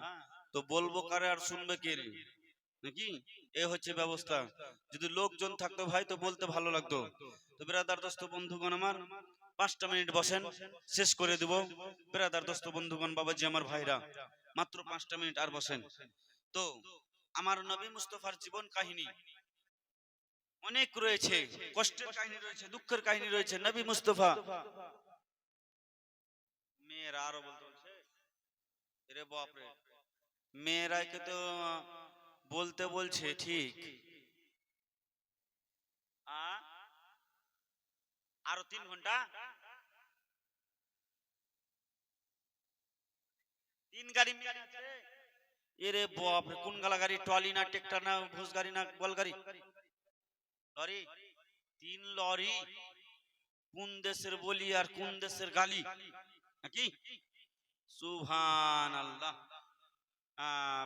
তো বলবো কারে আর শুনবে কে নাকি? এ হচ্ছে ব্যবস্থা। যদি লোকজন থাকতো ভাই তো বলতে ভালো লাগতো। তো বেরাদার দোস্ত বন্ধুগণ আমার, 5টা মিনিট বসেন, শেষ করে দেব। বেরাদার দোস্ত বন্ধুগণ, বাবাজি আমার ভাইরা, মাত্র 5টা মিনিট আর বসেন। তো আমার নবী মুস্তাফার জীবন কাহিনী অনেক রয়েছে, কষ্টের কাহিনী রয়েছে, দুঃখের কাহিনী রয়েছে। নবী মুস্তাফা মেয়েরা আরো বলতে রে বাপ রে, মেয়েরাকে তো বলতে বলছে ঠিক, আরো 3 ঘন্টা, 3 গাড়ি এরে বাপ রে, কোন গালা গাড়ি? ট্রলি না ট্রাক্টর না ভুস গাড়ি না বল গাড়ি? Lorry, 3 lorry. কোন দেশের বলি আর কোন দেশের গালি নাকি? সুবহানাল্লাহ।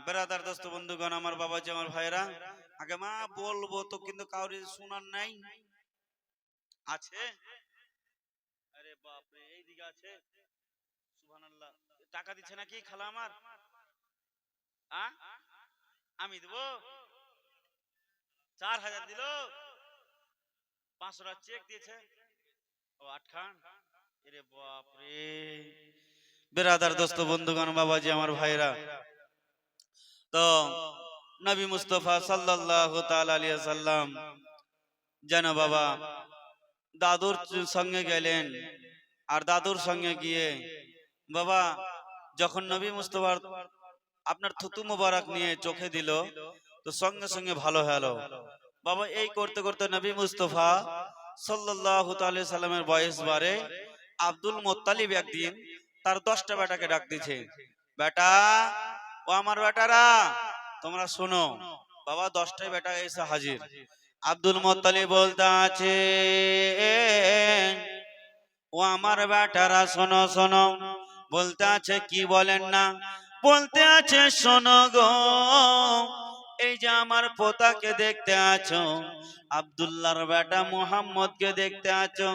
বেরাদার দোস্ত বন্ধুগণ আমার, বাবাজি আমার ভাইরা, আগে মা বলবো তো কিন্তু কাউরি শোনার নাই আছে। আরে বাপ রে, এইদিকে আছে। সুবহানাল্লাহ। টাকা দিচ্ছে নাকি খালা আমার? আমি দেবো? 4000 দিল, 500 টাকা চেক দিয়েছে। ও 8 খান। এরে বাপ রে। বেরাদার দোস্ত বন্ধুগণ, বাবাজি আমার ভাইরা, তো নবী মুস্তাফা সাল্লাল্লাহু তাআলা আলাইহি সাল্লাম যেন বাবা দাদুর সঙ্গে গেলেন, আর দাদুর সঙ্গে গিয়ে বাবা যখন নবী মুস্তাফা আপনার থুতু মোবারক নিয়ে চোখে দিল, তো সঙ্গে সঙ্গে ভালো হলো বাবা। এই করতে করতে নবী মুস্তাফা সাল্লাল্লাহু তাআলা আলাইহি সাল্লামের বয়স বাড়ে। আব্দুল মুত্তালিব একদিন তার 10টা বেটাকে ডাক দিয়েছে, বেটা, ও আমার বেটারা তোমরা শোনো। বাবা 10টাই বেটা এসে হাজির। আব্দুল মুত্তালিব বলতে আছে, ও আমার বেটারা শোনো শোনো। বলতে আছে, কি বলেন না? বলতে আছে, শোনো গো, এই যে আমার পোতাকে দেখতে আছো, আব্দুল্লাহর বেটা মুহাম্মদকে দেখতে আছো?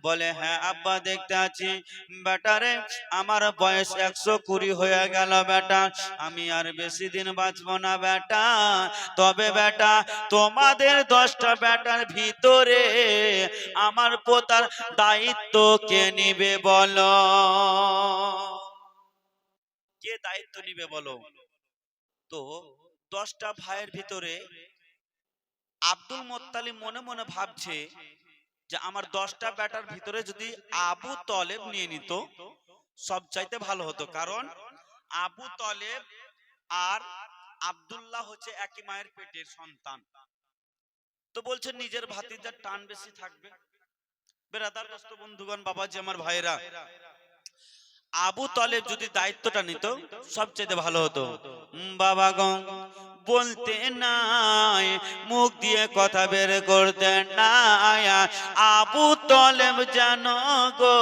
বলে, হ্যাঁ আব্বা দেখতে আছি। বেটারে, আমার বয়স 120 হয়ে গেল বেটা, আমি আর বেশি দিন বাঁচবো না বেটা। তবে বেটা, তোমাদের 10টা বেটার ভিতরে আমার পোতার দায়িত্ব কে নিবে বলো? কে দায়িত্ব নিবে বলো? তো 10টা ভাইয়ের ভিতরে আব্দুল মুত্তালিব মনে মনে ভাবছে যে আমার 10টা বেটার ভিতরে যদি আবু তলেব নিয়ে নিত সবচাইতে ভালো হতো। কারণ আবু তলেব আর আব্দুল্লাহ হচ্ছে একই মায়ের পেটের সন্তান। তো বলছে নিজের ভাতিজার টান বেশি থাকবে। বেরাদার দোস্ত বন্ধুগণ, বাবাজি আমার ভাইরা, আবু তলেব যদি দায়িত্বটা নিত সবচেয়ে ভালো হতো। বাবা গো বলতে নাই, মুখ দিয়ে কথা বের করতে নাই। আবু তলেব জানো গো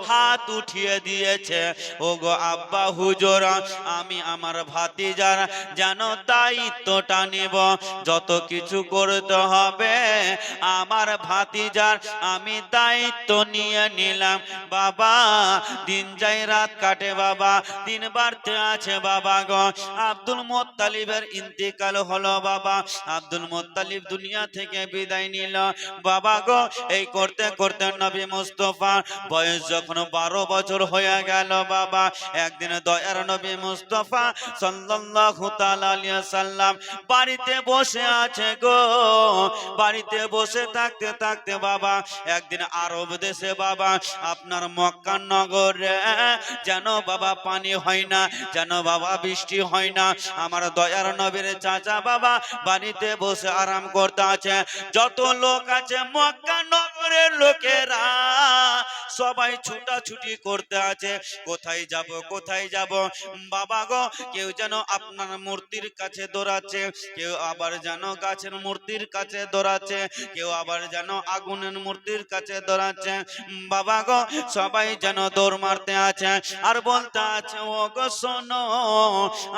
হাত উঠিয়ে দিয়েছে, ও গো আব্বা হুজুর আমি আমার ভাতিজার যেন দায়িত্বটা নিব, যত কিছু করতে হবে আমার ভাতিজার আমি দায়িত্ব নিয়ে নিলাম। বাবা দিন যাই রাত কাটে বাবা, দিন বাড়তে আছে বাবা গো। আব্দুল মুত্তালিবের ইন্তেকাল হলো বাবা, আব্দুল মুত্তালিব দুনিয়া থেকে বিদায় নিল বাবা গো। এই করতে করতে নবী মুস্তাফা বয়স যখন 12 বছর হয়ে গেল বাবা, একদিন দয়ার নবী মুস্তাফা সাল্লাল্লাহু তাআলা আলাইহি সাল্লাম বাড়িতে বসে আছে গো। বাড়িতে বসে থাকতে থাকতে বাবা একদিন আরব দেশে বাবা আপনার মক্কা নগরে যেন বাবা পানি হয় না, যেন বাবা বৃষ্টি হয় না। আমার দয়ার নবীর চাচা বাবা বাড়িতে বসে আরাম করতে আছে। যত লোক আছে মক্কা নগরের লোকেরা সবাই ছুটাছুটি করতে আছে, কোথায় যাব কোথায় যাব বাবা গো। কেউ যেন আপনার মূর্তির কাছে দৌড়াচ্ছে, কেউ আবার যেন গাছের মূর্তির কাছে দৌড়াচ্ছে, কেউ আবার যেন আগুনের মূর্তির কাছে দৌড়াচ্ছে বাবা গো। সবাই যেন দৌড় মারতে আছে আর বলতে আছে, ও গো শোনো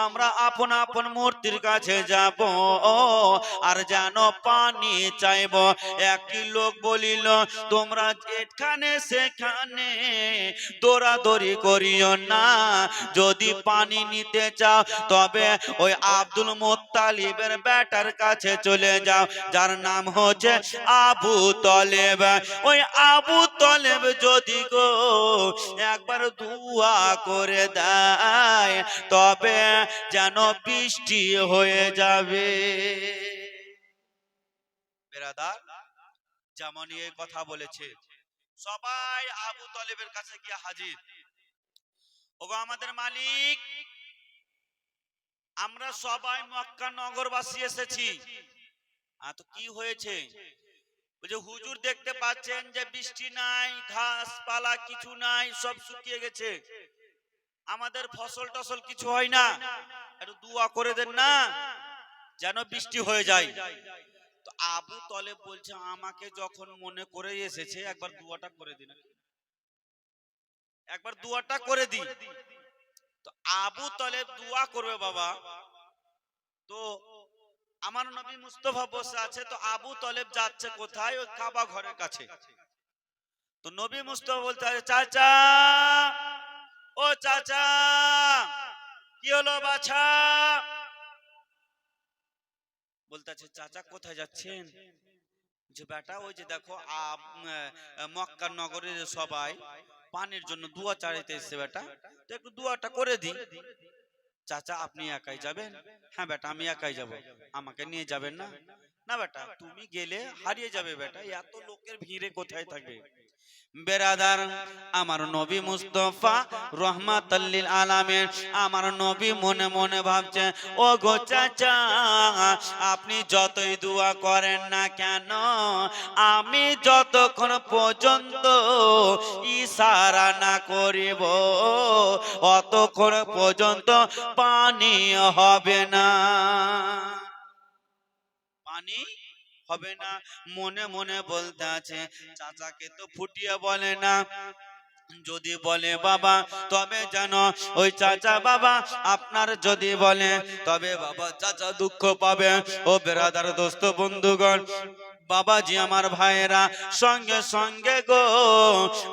আমরা আপন আপন মূর্তির কাছে যাব আর যেন পানি চাইব। একটি লোক বলিল, তোমরা এখানে সেখানে দৌড়াদৌড়ি করিও না, যদি পানি নিতে চাও তবে ওই আব্দুল মুত্তালিবের বেটার কাছে চলে যাও, যার নাম হচ্ছে আবু তলেব। ওই আবু তলেব যদি গো একবার দুয়া করে দেয় তবে যেন বৃষ্টি হয়ে যাবে। বেরাদার যেমন এই কথা বলেছে সবাই আবু তলেবের কাছে গিয়ে হাজির। ওগো আমাদের মালিক, আমরা সবাই মক্কা নগরবাসী এসেছি, তো কি হয়েছে? যে হুজুর দেখতে পাচ্ছেন যে বৃষ্টি নাই, ঘাস পালা কিছু নাই, সব শুকিয়ে গেছে, আমাদের ফসল টসল কিছু হয় না, একটু দোয়া করে দেন না যেন বৃষ্টি হয়ে যায়। তো আবু তলেব বলছে, আমাকে যখন মনে করে এসেছে একবার দোয়াটা করে দিন, একবার দোয়াটা করে দিন। তো আবু তলেব দোয়া করবে বাবা। তো আমার নবী মুস্তাফা বসে আছে, তো আবু তলেব যাচ্ছে কোথায়? ওই কাবা ঘরের কাছে। তো নবী মুস্তাফা বলতে আছে, চাচা ও চাচা, কি হলো বাছা? বলতে আছে, চাচা কোথায় যাচ্ছেন? যে বেটা ওই যে দেখো মক্কা নগরের সবাই পানির জন্য দোয়া চাইতে এসেছে বেটা, তো একটু দোয়াটা করে দিই। চাচা আপনি একাই যাবেন? হ্যাঁ বেটা আমি একাই যাব। আমাকে নিয়ে যাবেন না? না বেটা তুমি গেলে হারিয়ে যাবে বেটা, এত লোকের ভিড়ে কোথায় থাকবে। বেরাদার আমার নবী মুস্তাফা রহমাতুল লিল আলামিন, আমার নবী মনে মনে ভাবছে, ও গো চাচা আপনি যতই দোয়া করেন না কেন, আমি যতক্ষণ পর্যন্ত ইশারা না করিব অতক্ষণ পর্যন্ত পানি হবে না, পানি হবে না। মনে মনে বলতে আছে, চাচাকে তো ফুটিয়ে বলে না, যদি বলে বাবা তবে যেন ওই চাচা বাবা আপনার যদি বলে তবে বাবা চাচা দুঃখ পাবে। ও বেরাদার দোস্ত বন্ধুগণ বাবাজি আমার ভাইয়েরা, সঙ্গে সঙ্গে গো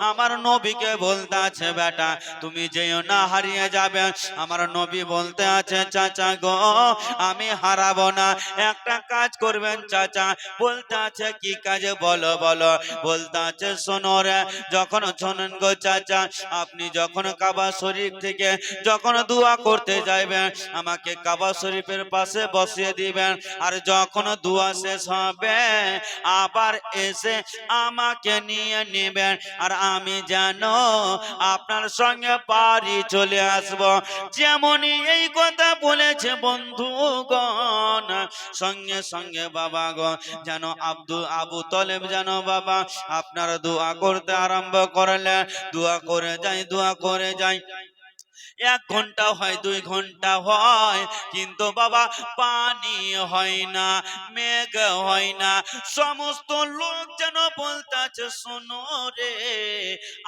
আমার নবীকে বলতে আছে, বেটা তুমি যেও না হারিয়ে যাবে। আমার নবী বলতে আছে, চাচা গো আমি হারাবো না, একটা কাজ করবেন চাচা। বলতে আছে, কি কাজে বলো বলো। বলতে আছে, শোনো রে, যখন শোনেন গো চাচা, আপনি যখন কাবা শরীফ থেকে যখন দোয়া করতে যাইবেন আমাকে কাবা শরীফের পাশে বসিয়ে দিবেন, আর যখন দোয়া শেষ হবে আবার এসে আমাকে নিয়ে নেবেন, আর আমি যেন আপনার সঙ্গে বাড়ি চলে আসব। যেমনই এই কথা বলেছে বন্ধুগণ, সঙ্গে সঙ্গে বাবা গো যেন আবু তলেব যেন বাবা আপনার দোয়া করতে আরম্ভ করলেন। দোয়া করে যাই, দোয়া করে যাই। 1 ঘন্টা হয়, 2 ঘন্টা হয়, কিন্তু বাবা পানি হয় না, মেঘ হয় না। সমস্ত লোক যেন বলতে আছে, শোনো রে,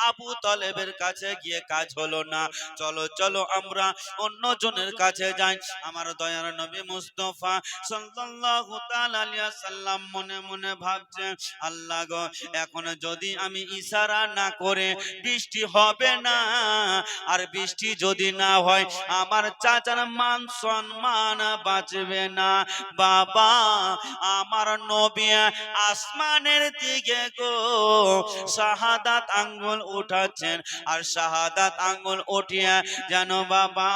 আবু তালেবের কাছে গিয়ে কাজ হলো না, চলো চলো আমরা অন্য জনের কাছে যাই। আমার দয়ার নবী মুস্তাফা সাল্লাল্লাহু তাআলা আলাইহি সাল্লাম মনে মনে ভাবছে, আল্লাহ গো, এখন যদি আমি ইশারা না করে বৃষ্টি হবে না, আর বৃষ্টি যদি না হয় আমার চাচার মান সম্মান বাঁচবে না। বাবা, আমার নবী আসমানের দিকে গো শাহাদাত আঙ্গুল উঠাচ্ছেন, আর শাহাদাত আঙ্গুল উঠিয়ে যেন বাবা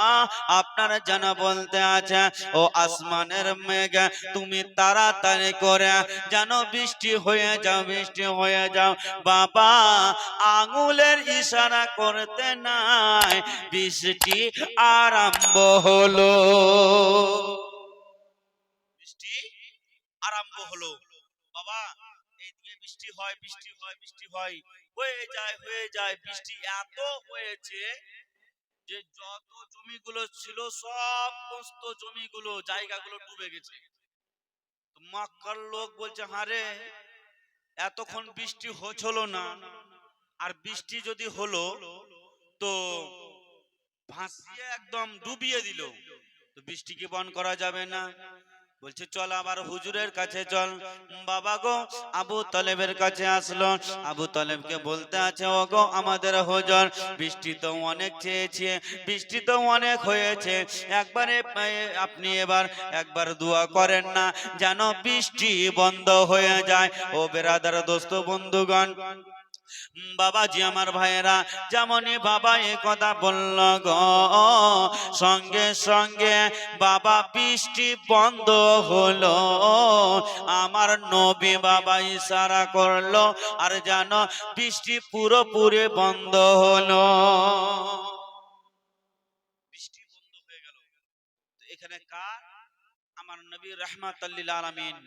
আপনার যেন বলতে আছে, ও আসমানের মেঘ তুমি তাড়াতাড়ি করে যেন বৃষ্টি হয়ে যাও, বৃষ্টি হয়ে যাও। বাবা আঙ্গুলের ইশারা করতে নাই, বৃষ্টি আরম্ভ হলো, বৃষ্টি আরম্ভ হলো। বাবা এইদিকে বৃষ্টি হয়, বৃষ্টি হয়, বৃষ্টি হয়, হয়ে যায়, হয়ে যায়। বৃষ্টি এত হয়েছে যে যত জমিগুলো ছিল সমস্ত জমিগুলো জায়গাগুলো ডুবে গেছে। মক্কার লোক বলছে, হারে এতক্ষণ বৃষ্টি হচ্ছিল না, আর বৃষ্টি যদি হলো তো ভাসিয়ে একদম ডুবিয়ে দিল, তো বৃষ্টিকে বন্ধ করা যাবে না। বলছে চল আবার হুজুরের কাছে চল। বাবা গো আবু তালেবের কাছে আসলো, আবু তালেবকে বলতে আছে, ও গো আমাদের হুজুর, বৃষ্টি তো অনেক চেয়েছে, বৃষ্টি তো অনেক হয়েছে, একবারে আপনি এবার একবার দোয়া করেন না যেন বৃষ্টি বন্ধ হয়ে যায়। ও বেরাদার দোস্ত বন্ধুগণ, বাবাজি আমার ভাইয়েরা, যেমনই বাবা এ কথা বলল গো, সঙ্গে সঙ্গে বাবা বৃষ্টি বন্ধ হলো। আমার নবী বাবা ইশারা করলো, আর যেন বৃষ্টি পুরোপুরি বন্ধ হলো, বৃষ্টি বন্ধ হয়ে গেল। এখানে কার? আমার নবী রাহমাতাল লিল আলামিন।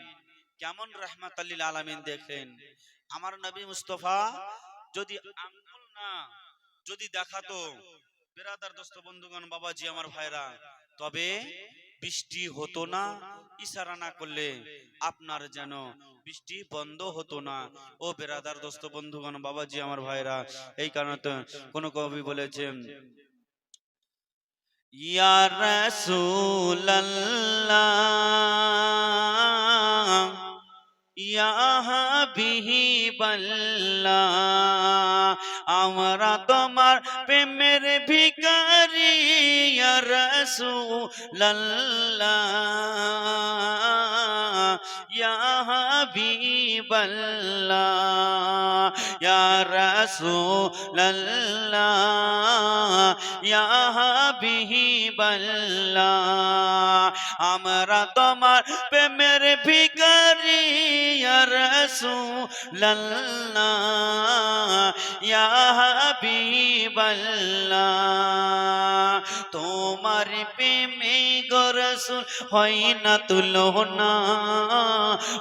কেমন রাহমাতাল লিল আলামিন দেখেন, আমার নবী মুস্তাফা যদি আঙ্গুল না যদি দেখাতো, বেরাদার দোস্ত বন্ধুগণ, বাবাজি আমার ভাইরা, তবে বৃষ্টি হতো না। ইশারা না করলে আপনার যেন বৃষ্টি বন্ধ হতো না। ও বেরাদার দোস্ত বন্ধুগণ, বাবাজি আমার ভাইরা, এই কারণে তো কোন কবি বলেছেন, ইয়া রাসূলুল্লাহ ইয়া হাবিবাল্লাহ, আমরা তোমার প্রেমের ভিখারি, ইয়া রাসূলুল্লাহ ইয়া হাবিবাল্লাহ, ইয়া রাসূলুল্লাহ ইয়া হাবিবাল্লাহ, আমরা তোমার প্রেমের ভিখারি, ইয়া রাসূলুল্লাহ ইয়া হাবিবাল্লাহ, তোমার প্রেমে গো রাসূল হয় না তুলনা,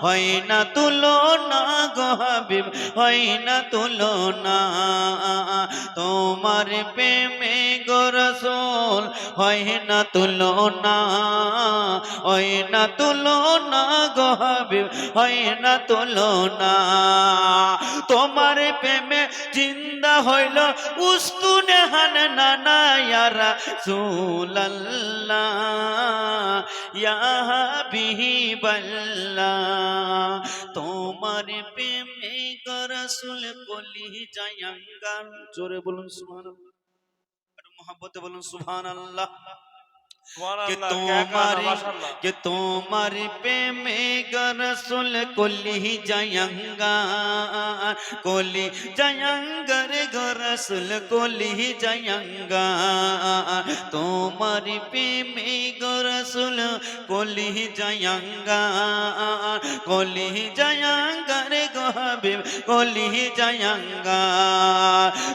হয় না তুলনা গো হাবিব, হয় না তুলনা, তোমার প্রেমে গো রাসূল হয় না তুলনা, হয় না তুলনা গো হাবিব, হয় না তুলনা, তোমার প্রেমে জিন্দা হইল উস্তুনে হান্নানা, ইয়া রাসূলুল্লাহ ইয়া হাবিবাল্লাহ, তোমার প্রেমে গো রাসূল কলিজা আঙ্গার, জোরে বলুন সুবহানাল্লাহ, একটু মহব্বতে বলুন সুবহানাল্লাহ। कि तुम्हारी पे में रसूल कोली जायंगा, कोली जायंगा रे गो रसूल कोली जायंगा, तुम्हारी पे में रसूल कोली जायंगा, कोली जायंगा रे गो हबीब कोली जायंगा,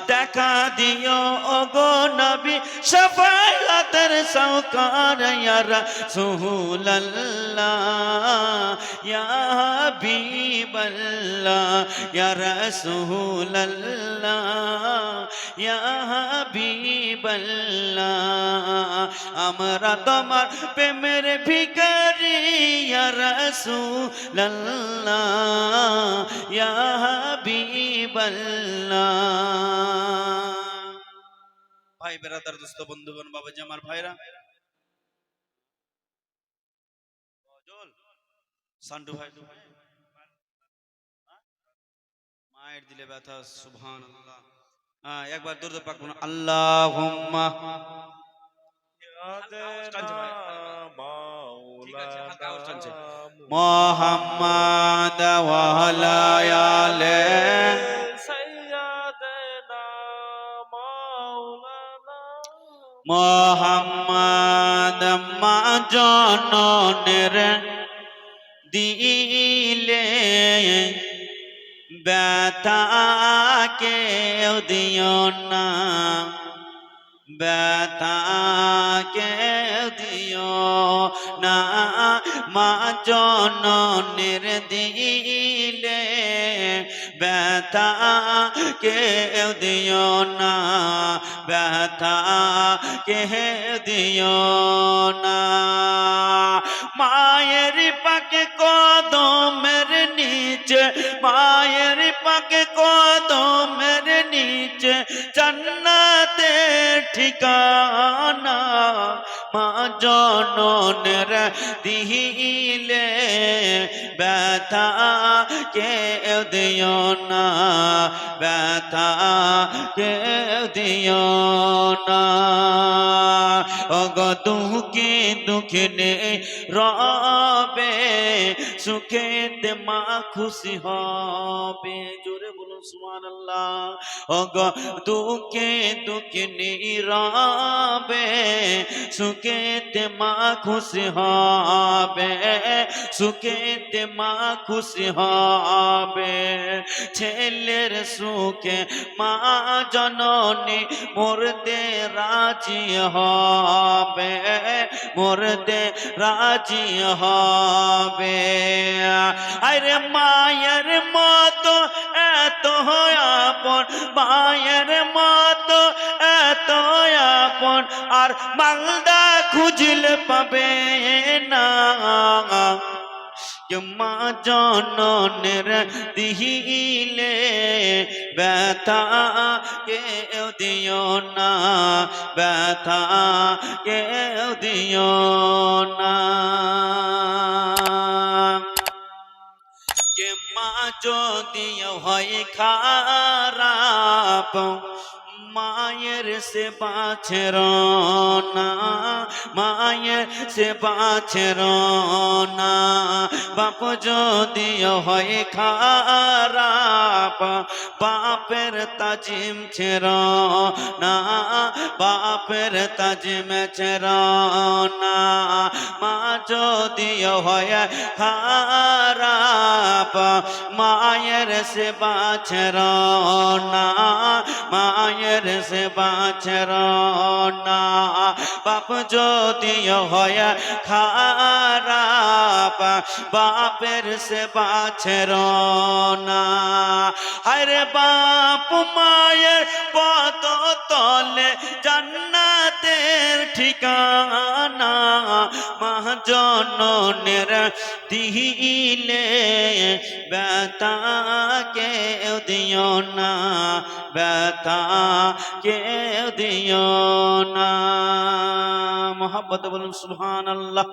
देखा दियो ओ गो नबी शफाअतर सौकार, या रसूलल्लाह या हबीबल्लाह, या रसूलल्लाह ইয়া হাবিবাল্লাহ আমরা তোমার প্রেমের ভিখারি ইয়া রাসূলুল্লাহ ইয়া হাবিবাল্লাহ। ভাই বেরাদার দোস্ত বন্ধুগণ বাবাজি আমার ভাইরা সান্টু ভাই মায়ের দিলে ব্যথা সুবহানাল্লাহ। একবার দরুদ পাক বলুন আল্লাহুম্মা মুহাম্মাদ ওয়া আলা আলি সাইয়্যিদানা মাওলানা মুহাম্মাদ মা জননের দিলে ব্যথা কেউ দিও না ব্যথা কেউ দিও না মা জননের দিলে ব্যথা কেউ দিও না ব্যথা কেউ দিও না মায়ের পাকে কদমের নিচে মায়ের পাকে কদমের নিচে জান্নাতের ঠিকানা মা জননের দিলে ব্যথা কেউ দিও না ব্যথা কেউ দিও না ওগো দুঃখে দুঃখিনে রবে সুখেতে মা খুশি হবে জোরে বলুন সুবহানাল্লাহ ওগো দুঃখে দুঃখিনে রবে সুখেতে মা খুশি হবে সুখেতে মা খুশি হবে ছেলের সুখে মা জননী মরতে রাজি হবে মরতে রাজি হবে আরে মায়ের মতো এত আপন মায়ের মতো এত আপন আর বান্দা খুঁজলে পাবে না মা জননের দিলে ব্যথা কেউ দিও না ব্যথা কেউ দিও না কে মা যদি হয় খারাপ মায়ের সে বাছের না মায়ের সে বাছের না বাপ যদি হয় খারাপ বাপের তাজিম ছের না বাপের তাজিম ছের না মা যদি হয় খারাপ মায়ের সে বাছের না মায়ের সে বাছের না বাপ যদি হয় খারাপ বাপের সে বাছের না আরে বাপ মায়ের পদ তলে জান্নাতের ঠিকানা মা জননের দিলে ব্যথা কেউ দিও না ব্যথা কেউ দিও না মোহাব্বত বলুন সুবহানাল্লাহ।